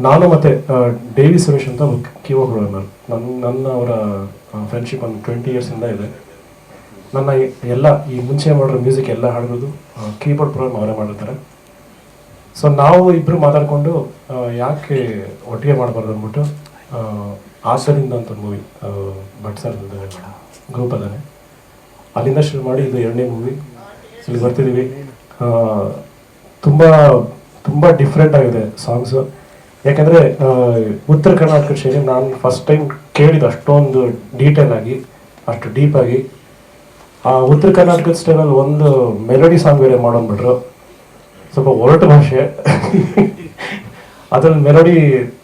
ನಾನು ಮತ್ತೆ ಡೇವಿ ಸುರೇಶ್ ಅಂತ ಕೀಬೋರ್ಡ್ ಪ್ರೋಗ್ರಾಮರ್. ನನ್ನ ಅವರ ಫ್ರೆಂಡ್ಶಿಪ್ ಒಂದು 20 ಇಯರ್ಸಿಂದ ಇದೆ. ನನ್ನ ಎಲ್ಲ ಈ ಮುಂಚೆ ಮಾಡಿರೋ ಮ್ಯೂಸಿಕ್ ಎಲ್ಲ ಹಾಡಿರೋದು ಕೀಬೋರ್ಡ್ ಪ್ರೋಗ್ರಾಮ್ ಅವರೇ ಮಾಡಿರ್ತಾರೆ. ಸೊ ನಾವು ಇಬ್ಬರು ಮಾತಾಡಿಕೊಂಡು ಯಾಕೆ ಒಟ್ಟಿಗೆ ಮಾಡಬಾರ್ದು ಅಂದ್ಬಿಟ್ಟು ಆಸರಿಂದ ಅಂತ ಒಂದು ಮೂವಿ ಭಟ್ ಸರ್ ಗ್ರೂಪ್ ಅದಾನೆ, ಅಲ್ಲಿಂದ ಶುರು ಮಾಡಿ ಇದು 2ನೇ ಮೂವಿ ಇಲ್ಲಿ ಬರ್ತಿದ್ದೀವಿ. ತುಂಬ ತುಂಬ ಡಿಫ್ರೆಂಟ್ ಆಗಿದೆ ಸಾಂಗ್ಸು. ಯಾಕಂದರೆ ಉತ್ತರ ಕರ್ನಾಟಕ ಶೈಲಿ ನಾನು ಫಸ್ಟ್ ಟೈಮ್ ಕೇಳಿದ್ದು ಅಷ್ಟೊಂದು ಡೀಟೇಲ್ ಆಗಿ, ಅಷ್ಟು ಡೀಪಾಗಿ. ಉತ್ತರ ಕರ್ನಾಟಕದ ಸ್ಟೈಲಲ್ಲಿ ಒಂದು ಮೆಲೋಡಿ ಸಾಂಗ್ ಬೇರೆ ಮಾಡೋನ್ಬಿಟ್ರು. ಸ್ವಲ್ಪ ಒರಟು ಭಾಷೆ, ಅದ್ರಲ್ಲಿ ಮೆಲೋಡಿ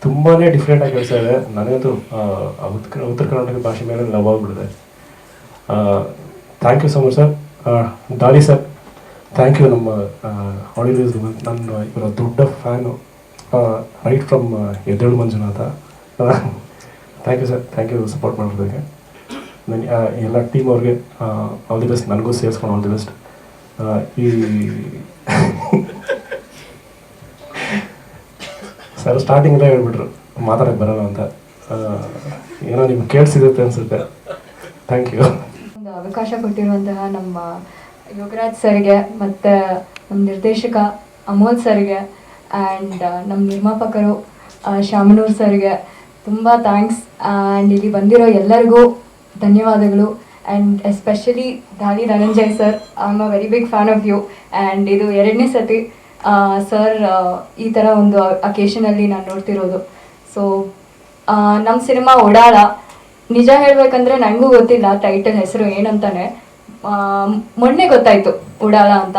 ತುಂಬಾ ಡಿಫ್ರೆಂಟಾಗಿ ಕೆಲಸ ಇದೆ. ನನಗಂತೂ ಉತ್ತರ ಕರ್ನಾಟಕದ ಭಾಷೆ ಮೇಲೆ ಲವ್ ಆಗಿಬಿಡಿದೆ. Thank you so much sir. ದಾರಿ ಸರ್, ಥ್ಯಾಂಕ್ ಯು. ನಮ್ಮ ಹಾಲಿಡೇಸ್ ನನ್ನ ಇವರ ದೊಡ್ಡ fan, right from Eddelu Manjunatha. Thank you sir, thank you support ಮಾಡೋದಕ್ಕೆ. ನನ್ನ ಎಲ್ಲ ಟೀಮ್ ಅವ್ರಿಗೆ ಆಲ್ ದಿ ಬೆಸ್ಟ್, ನನಗೂ ಸೇರಿಸ್ಕೊಂಡು ಆಲ್ ದಿ ಬೆಸ್ಟ್. ಈ ಸರ್ ಸ್ಟಾರ್ಟಿಂಗಲ್ಲೇ ಹೇಳ್ಬಿಟ್ರು ಮಾತಾಡೋಕ್ಕೆ ಬರೋಲ್ಲ ಅಂತ. ಏನೋ ನಿಮ್ಗೆ ಕೇಳಿಸಿರುತ್ತೆ ಅನಿಸುತ್ತೆ. Thank you. ಒಂದು ಅವಕಾಶ ಕೊಟ್ಟಿರುವಂತಹ ನಮ್ಮ ಯೋಗರಾಜ್ ಸರ್ಗೆ ಮತ್ತು ನಮ್ಮ ನಿರ್ದೇಶಕ ಅಮೋಲ್ ಸರ್ಗೆ ಆ್ಯಂಡ್ ನಮ್ಮ ನಿರ್ಮಾಪಕರು ಶಾಮನೂರ್ ಸರ್ಗೆ ತುಂಬ ಥ್ಯಾಂಕ್ಸ್. ಆ್ಯಂಡ್ ಇಲ್ಲಿ ಬಂದಿರೋ ಎಲ್ಲರಿಗೂ ಧನ್ಯವಾದಗಳು. And especially Daali Dhananjay sir, I am a very big fan of you. And ಇದು 2ನೇ ಸತಿ ಸರ್ ಈ ಥರ ಒಂದು ಅಕೇಶನಲ್ಲಿ ನಾನು ನೋಡ್ತಿರೋದು. ಸೊ ನಮ್ಮ ಸಿನಿಮಾ ಉಡಾಳ, ನಿಜ ಹೇಳಬೇಕಂದ್ರೆ ನನಗೂ ಗೊತ್ತಿಲ್ಲ ಟೈಟಲ್ ಹೆಸರು ಏನಂತಾನೆ. ಮೊನ್ನೆ ಗೊತ್ತಾಯಿತು ಉಡಾಳ ಅಂತ.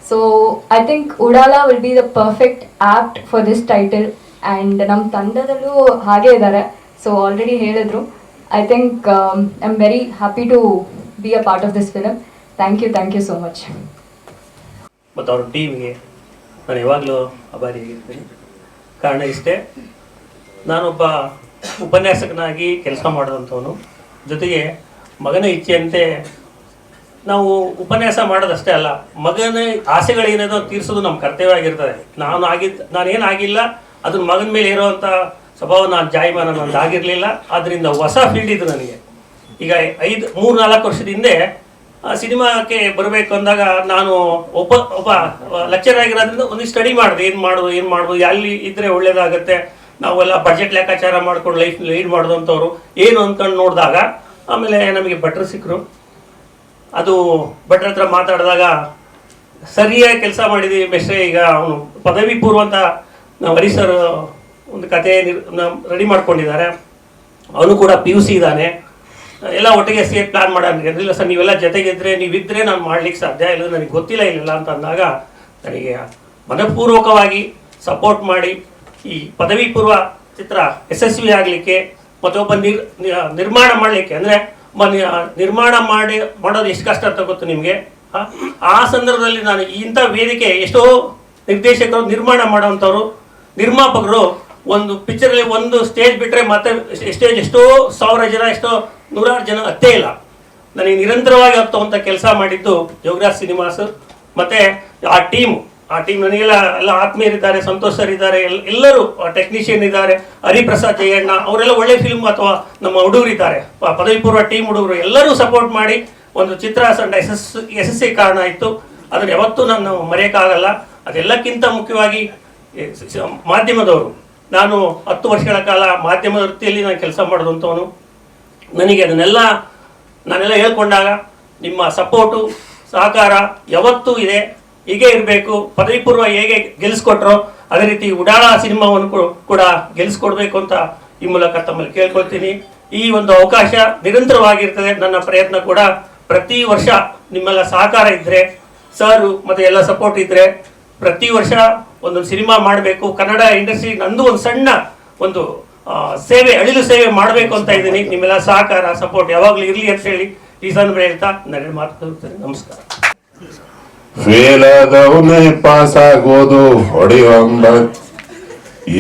So I think Udaala will be the perfect apt for this title. And ನಮ್ಮ ತಂಡದಲ್ಲೂ ಹಾಗೇ ಇದ್ದಾರೆ. ಸೊ ಆಲ್ರೆಡಿ ಹೇಳಿದ್ರು. I think I am very happy to be a part of this film. Thank you so much. ಮತ್ತು ಅವ್ರ ಟೀಮ್ಗೆ ನಾನು ಯಾವಾಗಲೂ ಆಭಾರಿಯಾಗಿರ್ತೀನಿ. ಕಾರಣ ಇಷ್ಟೇ, ನಾನೊಬ್ಬ ಉಪನ್ಯಾಸಕನಾಗಿ ಕೆಲಸ ಮಾಡೋದಂಥವನು, ಜೊತೆಗೆ ಮಗನ ಇಚ್ಛೆಯಂತೆ ನಾವು ಉಪನ್ಯಾಸ ಮಾಡೋದಷ್ಟೇ ಅಲ್ಲ, ಮಗನ ಆಸೆಗಳೇನೇನೋ ತೀರಿಸೋದು ನಮ್ಮ ಕರ್ತವ್ಯ ಆಗಿರ್ತದೆ. ನಾನೇನಾಗಿಲ್ಲ ಅದನ್ನ ಮಗನ ಮೇಲೆ ಇರೋವಂಥ ಸ್ವಭಾವ ನಾನು ಜಾಯಿಮಾನ ನಂದು ಆಗಿರಲಿಲ್ಲ. ಆದ್ದರಿಂದ ಹೊಸ ಫೀಲ್ಡ್ ಇದು ನನಗೆ. ಈಗ 3-4 ವರ್ಷದ ಹಿಂದೆ ಸಿನಿಮಾಕ್ಕೆ ಬರಬೇಕು ಅಂದಾಗ ನಾನು ಒಬ್ಬ ಲೆಕ್ಚರ್ ಆಗಿರೋದ್ರಿಂದ ಒಂದು ಸ್ಟಡಿ ಮಾಡಿದೆ, ಏನು ಮಾಡ್ಬೋದು ಎಲ್ಲಿ ಇದ್ದರೆ ಒಳ್ಳೇದಾಗುತ್ತೆ, ನಾವೆಲ್ಲ ಬಜೆಟ್ ಲೆಕ್ಕಾಚಾರ ಮಾಡ್ಕೊಂಡು ಲೈಫ್ ಲೀಡ್ ಮಾಡೋದಂಥವ್ರು ಏನು ಅಂದ್ಕೊಂಡು ನೋಡಿದಾಗ ಆಮೇಲೆ ನಮಗೆ ಭಟ್ರು ಸಿಕ್ಕರು. ಅದು ಭಟ್ರ ಹತ್ರ ಮಾತಾಡಿದಾಗ ಸರಿಯಾಗಿ ಕೆಲಸ ಮಾಡಿದ್ದೀವಿ ಬೆಸ್ಟ್ರೆ. ಈಗ ಅವನು ಪದವಿ ಪೂರ್ವ ಅಂತ ನಾವು ಹರಿ ಸರ್ ಒಂದು ಕತೆ ರೆಡಿ ಮಾಡ್ಕೊಂಡಿದ್ದಾರೆ. ಅವನು ಕೂಡ PUC ಇದ್ದಾನೆ. ಎಲ್ಲ ಒಟ್ಟಿಗೆ ಸೇರಿ ಪ್ಲ್ಯಾನ್ ಮಾಡೋಣ. ಇಲ್ಲ ಸರ್ ನೀವೆಲ್ಲ ಜೊತೆಗಿದ್ರೆ ನೀವಿದ್ದರೆ ನಾನು ಮಾಡ್ಲಿಕ್ಕೆ ಸಾಧ್ಯ ಇಲ್ಲ, ನನಗೆ ಗೊತ್ತಿಲ್ಲ ಇಲ್ಲ ಅಂತ ಅಂದಾಗ ನನಗೆ ಮನಪೂರ್ವಕವಾಗಿ ಸಪೋರ್ಟ್ ಮಾಡಿ ಈ ಪದವಿ ಪೂರ್ವ ಚಿತ್ರ ಯಶಸ್ವಿ ಆಗಲಿಕ್ಕೆ ಮತ್ತೊಬ್ಬ ನಿರ್ಮಾಣ ಮಾಡಲಿಕ್ಕೆ, ಅಂದರೆ ನಿರ್ಮಾಣ ಮಾಡೋದು ಎಷ್ಟು ಕಷ್ಟ ಅಂತ ಗೊತ್ತು ನಿಮಗೆ. ಆ ಸಂದರ್ಭದಲ್ಲಿ ನಾನು ಇಂಥ ವೇದಿಕೆ ಎಷ್ಟೋ ನಿರ್ದೇಶಕರು ನಿರ್ಮಾಣ ಮಾಡೋವಂಥವ್ರು, ನಿರ್ಮಾಪಕರು ಒಂದು ಪಿಕ್ಚರಲ್ಲಿ ಒಂದು ಸ್ಟೇಜ್ ಬಿಟ್ಟರೆ ಮತ್ತೆ ಸ್ಟೇಜ್ ಎಷ್ಟೋ ಸಾವಿರ ಜನ, ಎಷ್ಟೋ ನೂರಾರು ಜನ ಹತ್ತೇ ಇಲ್ಲ. ನನಗೆ ನಿರಂತರವಾಗಿ ಹತ್ತುವಂಥ ಕೆಲಸ ಮಾಡಿದ್ದು ಯೋಗರಾಜ್ ಸಿನಿಮಾಸ್. ಮತ್ತು ಆ ಟೀಮ್ ನನಗೆಲ್ಲ ಎಲ್ಲ ಆತ್ಮೀಯರಿದ್ದಾರೆ, ಸಂತೋಷ್ ಸರ್ ಇದ್ದಾರೆ, ಎಲ್ಲರೂ ಟೆಕ್ನಿಷಿಯನ್ ಇದ್ದಾರೆ, ಹರಿಪ್ರಸಾದ್ ಜಯಣ್ಣ ಅವರೆಲ್ಲ ಒಳ್ಳೆ ಫಿಲ್ಮ್ ಅಥವಾ ನಮ್ಮ ಹುಡುಗರಿದ್ದಾರೆ, ಪದವಿ ಪೂರ್ವ ಟೀಮ್ ಹುಡುಗರು ಎಲ್ಲರೂ ಸಪೋರ್ಟ್ ಮಾಡಿ ಒಂದು ಚಿತ್ರ ಯಶಸ್ಸಿಗೆ ಕಾರಣ ಆಯಿತು. ಅದನ್ನು ಯಾವತ್ತೂ ನಾನು ಮರೆಯೋಕ್ಕಾಗಲ್ಲ. ಅದೆಲ್ಲಕ್ಕಿಂತ ಮುಖ್ಯವಾಗಿ ಮಾಧ್ಯಮದವರು, ನಾನು 10 ವರ್ಷಗಳ ಕಾಲ ಮಾಧ್ಯಮದ ವೃತ್ತಿಯಲ್ಲಿ ನಾನು ಕೆಲಸ ಮಾಡೋದಂಥವನು. ನನಗೆ ನಾನೆಲ್ಲ ಹೇಳ್ಕೊಂಡಾಗ ನಿಮ್ಮ ಸಪೋರ್ಟು ಸಹಕಾರ ಯಾವತ್ತೂ ಇದೆ, ಹೀಗೆ ಇರಬೇಕು. ಪದವಿ ಪೂರ್ವ ಹೇಗೆ ಗೆಲ್ಲಿಸ್ಕೊಟ್ರೋ ಅದೇ ರೀತಿ ಉಡಾಳ ಸಿನಿಮಾವನ್ನು ಕೂಡ ಗೆಲ್ಲಿಸ್ಕೊಡ್ಬೇಕು ಅಂತ ಈ ಮೂಲಕ ತಮ್ಮಲ್ಲಿ ಕೇಳ್ಕೊಳ್ತೀನಿ. ಈ ಒಂದು ಅವಕಾಶ ನಿರಂತರವಾಗಿರ್ತದೆ. ನನ್ನ ಪ್ರಯತ್ನ ಕೂಡ ಪ್ರತಿ ವರ್ಷ ನಿಮ್ಮೆಲ್ಲ ಸಹಕಾರ ಇದ್ದರೆ, ಸರ್ ಮತ್ತು ಎಲ್ಲ ಸಪೋರ್ಟ್ ಇದ್ದರೆ ಪ್ರತಿ ವರ್ಷ ಒಂದೊಂದು ಸಿನಿಮಾ ಮಾಡಬೇಕು. ಕನ್ನಡ ಇಂಡಸ್ಟ್ರಿ ನಂದು ಒಂದು ಸಣ್ಣ ಒಂದು ಸೇವೆ, ಅಳಿಲು ಸೇವೆ ಮಾಡಬೇಕು ಅಂತ ಇದ್ದೀನಿ. ನಿಮ್ಮೆಲ್ಲ ಸಹಕಾರ ಸಪೋರ್ಟ್ ಯಾವಾಗಲೂ ಇರಲಿ ಅಂತ ಹೇಳಿ ಈ ಸಂದರ್ಭ ಹೇಳ್ತಾ ನನ್ನ ಮಾತುಕೊಳ್ತೇನೆ. ನಮಸ್ಕಾರ. ಫೇಲ್ ಆದವನೇ ಪಾಸ್ ಆಗೋದು ಹೊಡೆಯೊಂಬತ್,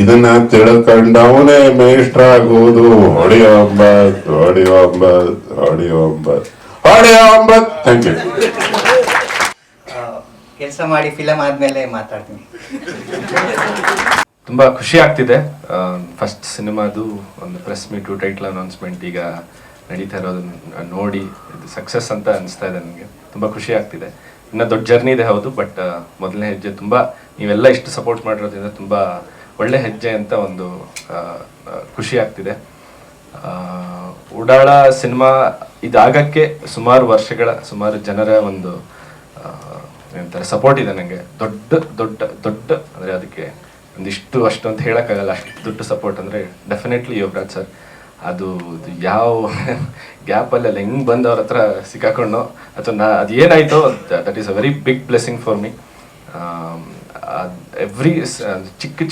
ಇದನ್ನ ತಿಳ್ಕೊಂಡವನೇ ಮೇಸ್ಟ್ರ್ ಆಗೋದು ಹೊಡೆಯೊಂಬತ್. Thank you. ಕೆಲಸ ಮಾಡಿ ಫಿಲಮ್ ಆದ್ಮೇಲೆ ಮಾತಾಡ್ತೀನಿ. ತುಂಬ ಖುಷಿ ಆಗ್ತಿದೆ. ಫಸ್ಟ್ ಸಿನಿಮಾದು ಒಂದು ಪ್ರೆಸ್ ಮೀಟು, ಟೈಟ್ಲ್ ಅನೌನ್ಸ್ಮೆಂಟ್ ಈಗ ನಡೀತಾ ಇರೋದನ್ನ ನೋಡಿ ಇದು ಸಕ್ಸಸ್ ಅಂತ ಅನಿಸ್ತಾ ಇದೆ. ನನಗೆ ತುಂಬ ಖುಷಿ ಆಗ್ತಿದೆ. ಇನ್ನೂ ದೊಡ್ಡ ಜರ್ನಿ ಇದೆ ಹೌದು, ಬಟ್ ಮೊದಲನೇ ಹೆಜ್ಜೆ ತುಂಬ ನೀವೆಲ್ಲ ಇಷ್ಟು ಸಪೋರ್ಟ್ ಮಾಡಿರೋದ್ರಿಂದ ತುಂಬ ಒಳ್ಳೆ ಹೆಜ್ಜೆ ಅಂತ ಒಂದು ಖುಷಿ ಆಗ್ತಿದೆ. ಉಡಾಳ ಸಿನಿಮಾ ಇದಾಗಕ್ಕೆ ಸುಮಾರು ಜನರ ಒಂದು ಏನಂತಾರೆ ಸಪೋರ್ಟ್ ಇದೆ ನನಗೆ. ದೊಡ್ಡ ಅಂದರೆ ಅದಕ್ಕೆ ಒಂದಿಷ್ಟು ಅಷ್ಟು ಅಂತ ಹೇಳೋಕ್ಕಾಗಲ್ಲ, ಅಷ್ಟು ದೊಡ್ಡ ಸಪೋರ್ಟ್ ಅಂದರೆ ಡೆಫಿನೆಟ್ಲಿ ಯೋಗರಾಜ್ ಸರ್. ಅದು ಯಾವ ಗ್ಯಾಪಲ್ಲೆಲ್ಲ ಹೆಂಗೆ ಬಂದು ಅವ್ರ ಹತ್ರ ಸಿಕ್ಕಾಕೊಂಡು ಅಥವಾ ಅದು ಏನಾಯಿತೋ that is a very big blessing for me. Every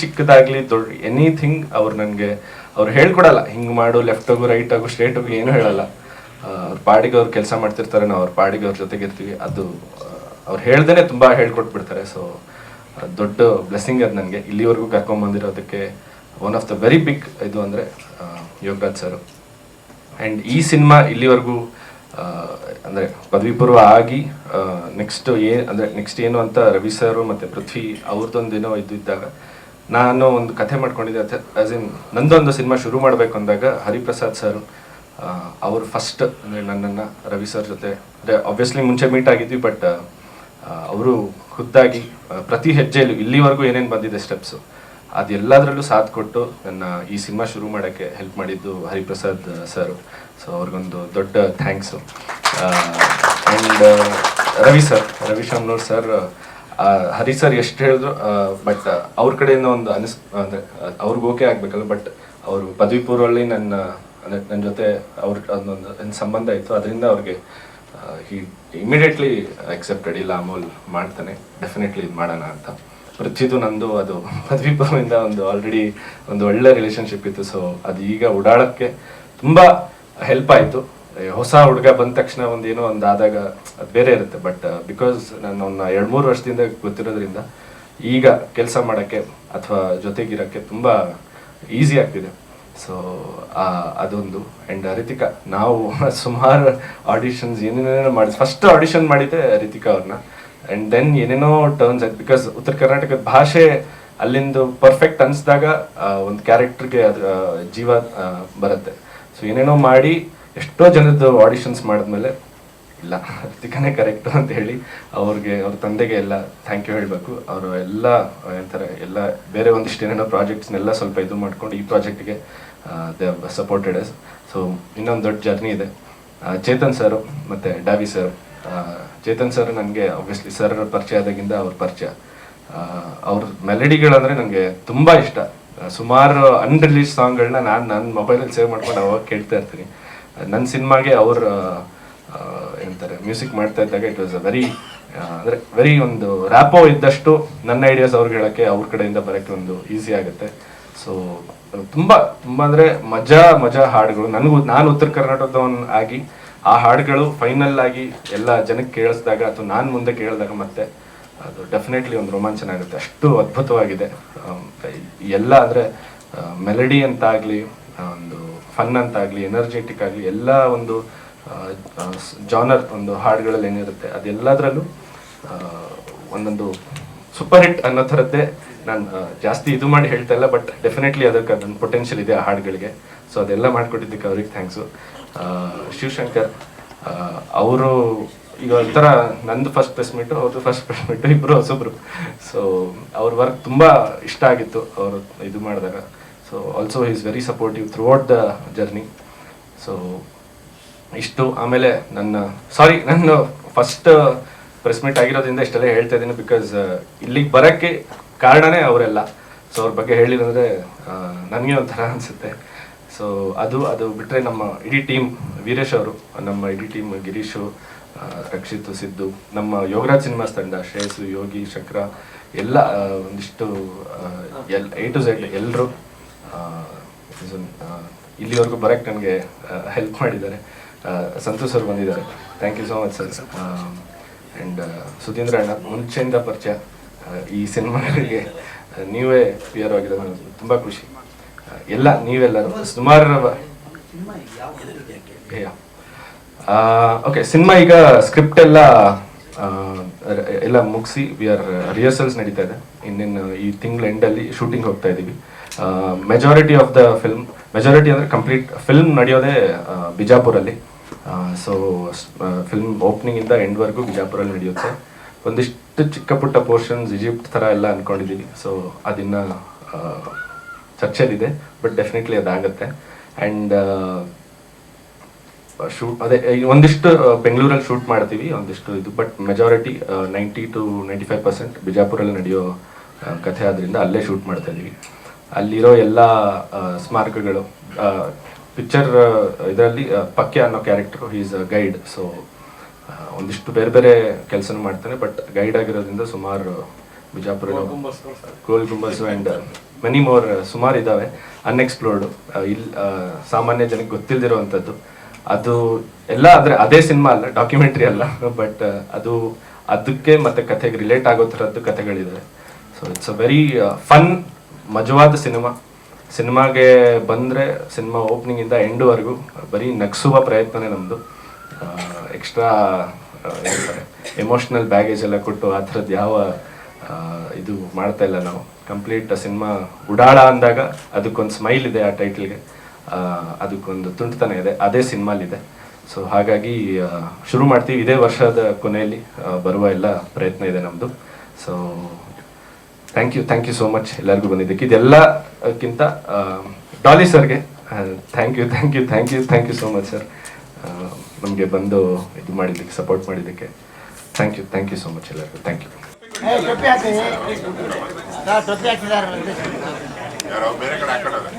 ಚಿಕ್ಕದಾಗಲಿ ದೊಡ್ಡ ಎನಿಥಿಂಗ್ ಅವ್ರು ಹೇಳ್ಕೊಡಲ್ಲ, ಹಿಂಗೆ ಮಾಡು, ಲೆಫ್ಟ್ ಹೋಗು, ರೈಟ್ ಹೋಗು, ಸ್ಟ್ರೇಟ್ ಹೋಗು, ಏನೂ ಹೇಳಲ್ಲ. ಅವ್ರ ಪಾಡಿಗೆ ಅವ್ರು ಕೆಲಸ ಮಾಡ್ತಿರ್ತಾರೆ, ನಾವು ಅವ್ರ ಪಾಡಿಗೆ ಅವ್ರ ಜೊತೆಗಿರ್ತೀವಿ. ಅದು ಅವ್ರು ಹೇಳ್ದೇ ತುಂಬ ಹೇಳ್ಕೊಟ್ಬಿಡ್ತಾರೆ. ಸೊ ದೊಡ್ಡ ಬ್ಲೆಸ್ಸಿಂಗ್ ಅದು ನನಗೆ ಇಲ್ಲಿವರೆಗೂ ಕರ್ಕೊಂಬಂದಿರೋದಕ್ಕೆ. One of the very big ಇದು ಅಂದರೆ ಯೋಗರಾಜ್ ಸರ್. ಆ್ಯಂಡ್ ಈ ಸಿನಿಮಾ ಇಲ್ಲಿವರೆಗೂ ಅಂದರೆ ಪದವಿ ಪೂರ್ವ ಆಗಿ ನೆಕ್ಸ್ಟ್ ಏನು ಅಂತ ರವಿ ಸರು ಮತ್ತು ಪೃಥ್ವಿ ಅವ್ರದ್ದೊಂದೇನೋ ಇದ್ದಾಗ ನಾನು ಒಂದು ಕಥೆ ಮಾಡ್ಕೊಂಡಿದ್ದೆ. ಆಸ್ ಇನ್ ನಂದೊಂದು ಸಿನಿಮಾ ಶುರು ಮಾಡಬೇಕು ಅಂದಾಗ ಹರಿಪ್ರಸಾದ್ ಸರ್ ಅವರು ಫಸ್ಟ್ ಅಂದರೆ ನನ್ನನ್ನು ರವಿ ಸರ್ ಜೊತೆ ಅಂದರೆ ಆಬ್ವಿಯಸ್ಲಿ ಮುಂಚೆ ಮೀಟ್ ಆಗಿದ್ವಿ, ಬಟ್ ಅವರು ಖುದ್ದಾಗಿ ಪ್ರತಿ ಹೆಜ್ಜೆಯಲ್ಲೂ ಇಲ್ಲಿವರೆಗೂ ಏನೇನು ಬಂದಿದೆ ಸ್ಟೆಪ್ಸು ಅದೆಲ್ಲದರಲ್ಲೂ ಸಾಥ್ ಕೊಟ್ಟು ನನ್ನ ಈ ಸಿನಿಮಾ ಶುರು ಮಾಡೋಕ್ಕೆ ಹೆಲ್ಪ್ ಮಾಡಿದ್ದು ಹರಿಪ್ರಸಾದ್ ಸರು. ಸೊ ಅವ್ರಿಗೊಂದು ದೊಡ್ಡ thanks. And Ravi Shamanur sir, Hari sir ಎಷ್ಟು ಹೇಳಿದ್ರು, ಬಟ್ ಅವ್ರ ಕಡೆಯಿಂದ ಒಂದು ಅಂದರೆ ಅವ್ರಿಗೆ ಓಕೆ ಆಗಬೇಕಲ್ಲ. ಬಟ್ ಅವರು ಪದವಿ ಪೂರ್ವದಲ್ಲಿ ನನ್ನ ಜೊತೆ ಒಂದು ಸಂಬಂಧ ಇತ್ತು, ಅದರಿಂದ ಅವ್ರಿಗೆ ಇಮಿಡಿಯೇಟ್ಲಿ ಅಕ್ಸೆಪ್ಟೆಡ್. ಇಲ್ಲ ಅಮೋಲ್ ಮಾಡ್ತಾನೆ, ಡೆಫಿನೆಟ್ಲಿ ಇದು ಮಾಡೋಣ ಅಂತ. ಪೃಥ್ವಿದು ನಂದು ಅದು ಪದವಿ ಪೂರ್ವದಿಂದ ಆಲ್ರೆಡಿ ಒಂದು ಒಳ್ಳೆ ರಿಲೇಷನ್ಶಿಪ್ ಇತ್ತು. ಸೊ ಅದು ಈಗ ಉಡಾಳಕ್ಕೆ ತುಂಬ ಹೆಲ್ಪ್ ಆಯಿತು. ಹೊಸ ಹುಡುಗ ಬಂದ ತಕ್ಷಣ ಏನೋ ಒಂದು ಆದಾಗ ಅದು ಬೇರೆ ಇರುತ್ತೆ. ಬಟ್ ಬಿಕಾಸ್ ನಾನು 2-3 ವರ್ಷದಿಂದ ಗೊತ್ತಿರೋದ್ರಿಂದ ಈಗ ಕೆಲಸ ಮಾಡೋಕ್ಕೆ ಅಥವಾ ಜೊತೆಗಿರೋಕ್ಕೆ ತುಂಬ ಈಸಿ ಆಗ್ತಿದೆ. ಸೊ ಅದೊಂದು. ಆ್ಯಂಡ್ ರಿತಿಕಾ, ನಾವು ಸುಮಾರು ಆಡಿಷನ್ಸ್ ಏನೇನೇನೋ ಮಾಡಿ ಫಸ್ಟ್ ಆಡಿಷನ್ ಮಾಡಿದ್ದೆ ರಿತಿಕಾ ಅವ್ರನ್ನ. ಆ್ಯಂಡ್ ದೆನ್ ಏನೇನೋ ಟರ್ನ್ಸ್ ಆಯ್ತು. ಬಿಕಾಸ್ ಉತ್ತರ ಕರ್ನಾಟಕದ ಭಾಷೆ ಅಲ್ಲಿಂದು ಪರ್ಫೆಕ್ಟ್ ಅನಿಸಿದಾಗ ಒಂದು ಕ್ಯಾರೆಕ್ಟರ್ಗೆ ಅದು ಜೀವ ಬರುತ್ತೆ. ಸೊ ಏನೇನೋ ಮಾಡಿ ಎಷ್ಟೋ ಜನದ್ದು ಆಡಿಷನ್ಸ್ ಮಾಡಿದ್ಮೇಲೆ ಇಲ್ಲ ರಿತಿಕಾನೇ ಕರೆಕ್ಟು ಅಂತ ಹೇಳಿ ಅವ್ರ ತಂದೆಗೆ ಎಲ್ಲ ಥ್ಯಾಂಕ್ ಯು ಹೇಳಬೇಕು. ಅವರು ಎಲ್ಲ ಏನಂತಾರೆ ಎಲ್ಲ ಬೇರೆ ಒಂದಿಷ್ಟು ಏನೇನೋ ಪ್ರಾಜೆಕ್ಟ್ಸ್ನೆಲ್ಲ ಸ್ವಲ್ಪ ಇದು ಮಾಡ್ಕೊಂಡು ಈ ಪ್ರಾಜೆಕ್ಟಿಗೆ ದೇ ಸಪೋರ್ಟೆಡ್ ಅಸ್. ಸೊ ಇನ್ನೊಂದು ದೊಡ್ಡ ಜರ್ನಿ ಇದೆ. ಚೇತನ್ ಸರು ಮತ್ತು ಡಾವಿ ಸರ್. ಚೇತನ್ ಸರ್ ನನಗೆ ಆಬ್ವಿಯಸ್ಲಿ ಸರ್ ಪರಿಚಯ ಆದಾಗಿಂದ ಅವ್ರ ಪರಿಚಯ. ಅವ್ರ ಮೆಲಡಿಗಳಂದರೆ ನನಗೆ ತುಂಬ ಇಷ್ಟ. ಸುಮಾರು ಅನ್ರಿಲೀಸ್ ಸಾಂಗ್ಗಳನ್ನ ನನ್ನ ಮೊಬೈಲಲ್ಲಿ ಸೇವ್ ಮಾಡ್ಕೊಂಡು ಅವಾಗ ಕೇಳ್ತಾ ಇರ್ತೀನಿ. ನನ್ನ ಸಿನಿಮಾಗೆ ಅವ್ರು ಏನಂತಾರೆ ಮ್ಯೂಸಿಕ್ ಮಾಡ್ತಾ ಇದ್ದಾಗ ಇಟ್ ವಾಸ್ ಅ ವೆರಿ ಒಂದು ರ್ಯಾಪೋ ಇದ್ದಷ್ಟು ನನ್ನ ಐಡಿಯಾಸ್ ಅವ್ರಿಗೆ ಹೇಳೋಕ್ಕೆ ಅವ್ರ ಕಡೆಯಿಂದ ಬರೋಕ್ಕೆ ಒಂದು ಈಸಿ ಆಗುತ್ತೆ. ಸೊ ತುಂಬ ಅಂದರೆ ಮಜಾ ಹಾಡುಗಳು. ನಾನು ಉತ್ತರ ಕರ್ನಾಟಕದವನ್ ಆಗಿ ಆ ಹಾಡುಗಳು ಫೈನಲ್ ಆಗಿ ಎಲ್ಲ ಜನಕ್ಕೆ ಕೇಳಿಸಿದಾಗ ಅಥವಾ ನಾನು ಮುಂದೆ ಕೇಳಿದಾಗ ಮತ್ತೆ ಅದು ಡೆಫಿನೆಟ್ಲಿ ಒಂದು ರೋಮಾಂಚನ ಆಗುತ್ತೆ, ಅಷ್ಟು ಅದ್ಭುತವಾಗಿದೆ. ಎಲ್ಲ ಅಂದರೆ ಮೆಲಡಿ ಅಂತಾಗಲಿ, ಒಂದು ಫನ್ ಅಂತಾಗಲಿ, ಎನರ್ಜೆಟಿಕ್ ಆಗಲಿ, ಎಲ್ಲ ಒಂದು ಜಾನರ್ ಒಂದು ಹಾಡುಗಳಲ್ಲಿ ಏನಿರುತ್ತೆ ಅದೆಲ್ಲದರಲ್ಲೂ ಒಂದೊಂದು ಸೂಪರ್ ಹಿಟ್ ಅನ್ನೋ ಥರದ್ದೇ. ನಾನು ಜಾಸ್ತಿ ಇದು ಮಾಡಿ ಹೇಳ್ತಾ ಇಲ್ಲ, ಬಟ್ ಡೆಫಿನೆಟ್ಲಿ ಅದಕ್ಕೆ ಅದೊಂದು ಪೊಟೆನ್ಷಿಯಲ್ ಇದೆ ಆ ಹಾಡುಗಳಿಗೆ. ಸೊ ಅದೆಲ್ಲ ಮಾಡಿಕೊಟ್ಟಿದ್ದಕ್ಕೆ ಅವ್ರಿಗೆ ಥ್ಯಾಂಕ್ಸು. ಶಿವಶಂಕರ್ ಅವರು ಈಗ ಒಂಥರ ನಂದು ಫಸ್ಟ್ ಪ್ರೆಸ್ ಮೀಟು, ಅವ್ರದ್ದು ಫಸ್ಟ್ ಪ್ರೆಸ್ ಮೀಟು, ಇಬ್ಬರು ಹೊಸಬ್ರು. ಸೊ ಅವ್ರ ವರ್ಕ್ ತುಂಬ ಇಷ್ಟ ಆಗಿತ್ತು ಅವರು ಇದು ಮಾಡಿದಾಗ. So also is very supportive through out the journey. So ಇಷ್ಟು. ಆಮೇಲೆ ನನ್ನ ಫಸ್ಟ್ ಪ್ರೆಸ್ ಮೀಟ್ ಆಗಿರೋದ್ರಿಂದ ಇಷ್ಟೆಲ್ಲ ಹೇಳ್ತಾ ಇದ್ದೀನಿ, ಬಿಕಾಸ್ ಇಲ್ಲಿಗೆ ಬರೋಕ್ಕೆ ಕಾರಣನೇ ಅವರೆಲ್ಲ. ಸೊ ಅವ್ರ ಬಗ್ಗೆ ಹೇಳಿದ್ರೆ ನನಗೆ ಒಂಥರ ಅನಿಸುತ್ತೆ. ಸೊ ಅದು ಬಿಟ್ಟರೆ ನಮ್ಮ ಇಡೀ ಟೀಮ್, ವೀರೇಶ್ ಅವರು, ನಮ್ಮ ಇಡೀ ಟೀಮ್, ಗಿರೀಶು, ರಕ್ಷಿತ್, ಸಿದ್ದು, ನಮ್ಮ ಯೋಗರಾಜ್ ಸಿನಿಮಾಸ್ ತಂಡ, ಶ್ರೇಯಸ್, ಯೋಗಿ, ಶಂಕರ, ಎಲ್ಲ ಒಂದಿಷ್ಟು A to Z ಎಲ್ಲರೂ ಇಲ್ಲಿವರೆಗೂ ಬರೋಕ್ಕೆ ನನಗೆ ಹೆಲ್ಪ್ ಮಾಡಿದ್ದಾರೆ. ಸಂತೋಷ್ ಅವರು ಬಂದಿದ್ದಾರೆ, thank you so much sir. And Sudheendra ಅಣ್ಣ ಮುಂಚೆಯಿಂದ ಪರಿಚಯ, ಈ ಸಿನಿಮಾಗಳಿಗೆ ನೀವೇ ಕ್ಲಿಯರ್ ಆಗಿರೋದು ನನಗೆ ತುಂಬ ಖುಷಿ. ಎಲ್ಲ ನೀವೆಲ್ಲರೂ ಸುಮಾರು ಓಕೆ. ಸಿನಿಮಾ ಈಗ ಸ್ಕ್ರಿಪ್ಟ್ ಎಲ್ಲ ಮುಗಿಸಿ ವಿ ಆರ್ ರಿಹರ್ಸಲ್ಸ್ ನಡೀತಾ ಇದೆ. ಇನ್ನೇನು ಈ ತಿಂಗಳ ಎಂಡಲ್ಲಿ ಶೂಟಿಂಗ್ ಹೋಗ್ತಾ ಇದ್ದೀವಿ. Majority of the film, majority ಅಂದರೆ ಕಂಪ್ಲೀಟ್ ಫಿಲ್ಮ್ ನಡೆಯೋದೇ ಬಿಜಾಪುರಲ್ಲಿ. ಸೊ ಫಿಲ್ಮ್ ಓಪನಿಂಗಿಂದ ಎಂಡ್ವರೆಗೂ ಬಿಜಾಪುರಲ್ಲಿ ನಡೆಯುತ್ತೆ. ಒಂದಿಷ್ಟು ಚಿಕ್ಕ ಪುಟ್ಟ ಪೋರ್ಷನ್ಸ್ ಈಜಿಪ್ಟ್ ಥರ ಎಲ್ಲ ಅಂದ್ಕೊಂಡಿದ್ದೀವಿ. ಸೊ ಅದನ್ನು ಚರ್ಚೆಲಿದೆ, ಬಟ್ ಡೆಫಿನೆಟ್ಲಿ ಅದಾಗುತ್ತೆ. ಆ್ಯಂಡ್ ಅದೇ ಒಂದಿಷ್ಟು ಬೆಂಗಳೂರಲ್ಲಿ ಶೂಟ್ ಮಾಡ್ತೀವಿ, ಒಂದಿಷ್ಟು ಇದು, ಬಟ್ ಮೆಜಾರಿಟಿ 90 to 95% ಬಿಜಾಪುರಲ್ಲಿ ನಡೆಯೋ ಕಥೆ ಆದ್ದರಿಂದ ಅಲ್ಲೇ ಶೂಟ್ ಮಾಡ್ತಾ ಇದ್ದೀವಿ. ಅಲ್ಲಿರೋ ಎಲ್ಲ ಸ್ಮಾರಕಗಳು, ಪಿಕ್ಚರ್ ಇದರಲ್ಲಿ ಪಕ್ಕೆ ಅನ್ನೋ character is a guide. So ಒಂದಿಷ್ಟು ಬೇರೆ ಬೇರೆ ಕೆಲಸನೂ ಮಾಡ್ತಾನೆ, ಬಟ್ ಗೈಡ್ ಆಗಿರೋದ್ರಿಂದ ಸುಮಾರು ಬಿಜಾಪುರ, ಗೋಲ್ ಗುಂಬಸ್ ಆ್ಯಂಡ್ ಮೆನಿ ಮೋರ್ ಸುಮಾರು ಇದ್ದಾವೆ ಅನ್ಎಕ್ಸ್ಪ್ಲೋರ್ಡು, ಇಲ್ಲಿ ಸಾಮಾನ್ಯ ಜನಕ್ಕೆ ಗೊತ್ತಿಲ್ದಿರೋವಂಥದ್ದು. ಅದು ಎಲ್ಲ ಅಂದರೆ ಅದೇ ಸಿನಿಮಾ ಅಲ್ಲ, ಡಾಕ್ಯುಮೆಂಟ್ರಿ ಅಲ್ಲ, ಬಟ್ ಅದಕ್ಕೆ ಮತ್ತು ಕಥೆಗೆ ರಿಲೇಟ್ ಆಗೋ ಥರದ್ದು ಕಥೆಗಳಿದೆ. So it's a very fun, ಮಜವಾದ ಸಿನಿಮಾಗೆ ಬಂದರೆ ಸಿನಿಮಾ ಓಪನಿಂಗಿಂದ ಎಂಡ್ವರೆಗೂ ಬರೀ ನಗಿಸುವ ಪ್ರಯತ್ನನೇ ನಮ್ಮದು. ಎಕ್ಸ್ಟ್ರಾ ಎಮೋಷ್ನಲ್ ಬ್ಯಾಗೇಜ್ ಎಲ್ಲ ಕೊಟ್ಟು ಆ ಥರದ್ದು ಯಾವ ಇದು ಮಾಡ್ತಾ ಇಲ್ಲ ನಾವು. ಕಂಪ್ಲೀಟ್ ಸಿನಿಮಾ ಉಡಾಳ ಅಂದಾಗ ಅದಕ್ಕೊಂದು ಸ್ಮೈಲ್ ಇದೆ, ಆ ಟೈಟಲ್ಗೆ ಅದಕ್ಕೊಂದು ತುಂಟತನ ಇದೆ, ಅದೇ ಸಿನಿಮಾಲಿದೆ. ಸೊ ಹಾಗಾಗಿ ಶುರು ಮಾಡ್ತೀವಿ ಇದೇ ವರ್ಷದ ಕೊನೆಯಲ್ಲಿ, ಬರುವ ಎಲ್ಲ ಪ್ರಯತ್ನ ಇದೆ ನಮ್ಮದು. So thank you so much ಎಲ್ಲರಿಗೂ ಬಂದಿದ್ದಕ್ಕೆ. ಇದೆಲ್ಲಕ್ಕಿಂತ ಡಾಲಿ ಸರ್ಗೆ thank you so much sir, ನಮಗೆ ಬಂದು ಇದು ಮಾಡಿದ್ದಕ್ಕೆ, ಸಪೋರ್ಟ್ ಮಾಡಿದ್ದಕ್ಕೆ ಥ್ಯಾಂಕ್ ಯು ಸೋ ಮಚ್ ಎಲ್ಲರಿಗೂ. Thank you. ಯಾರೋ ಬೇರೆ ಕಡೆ ಹಾಕೊಳ್ಳೋದು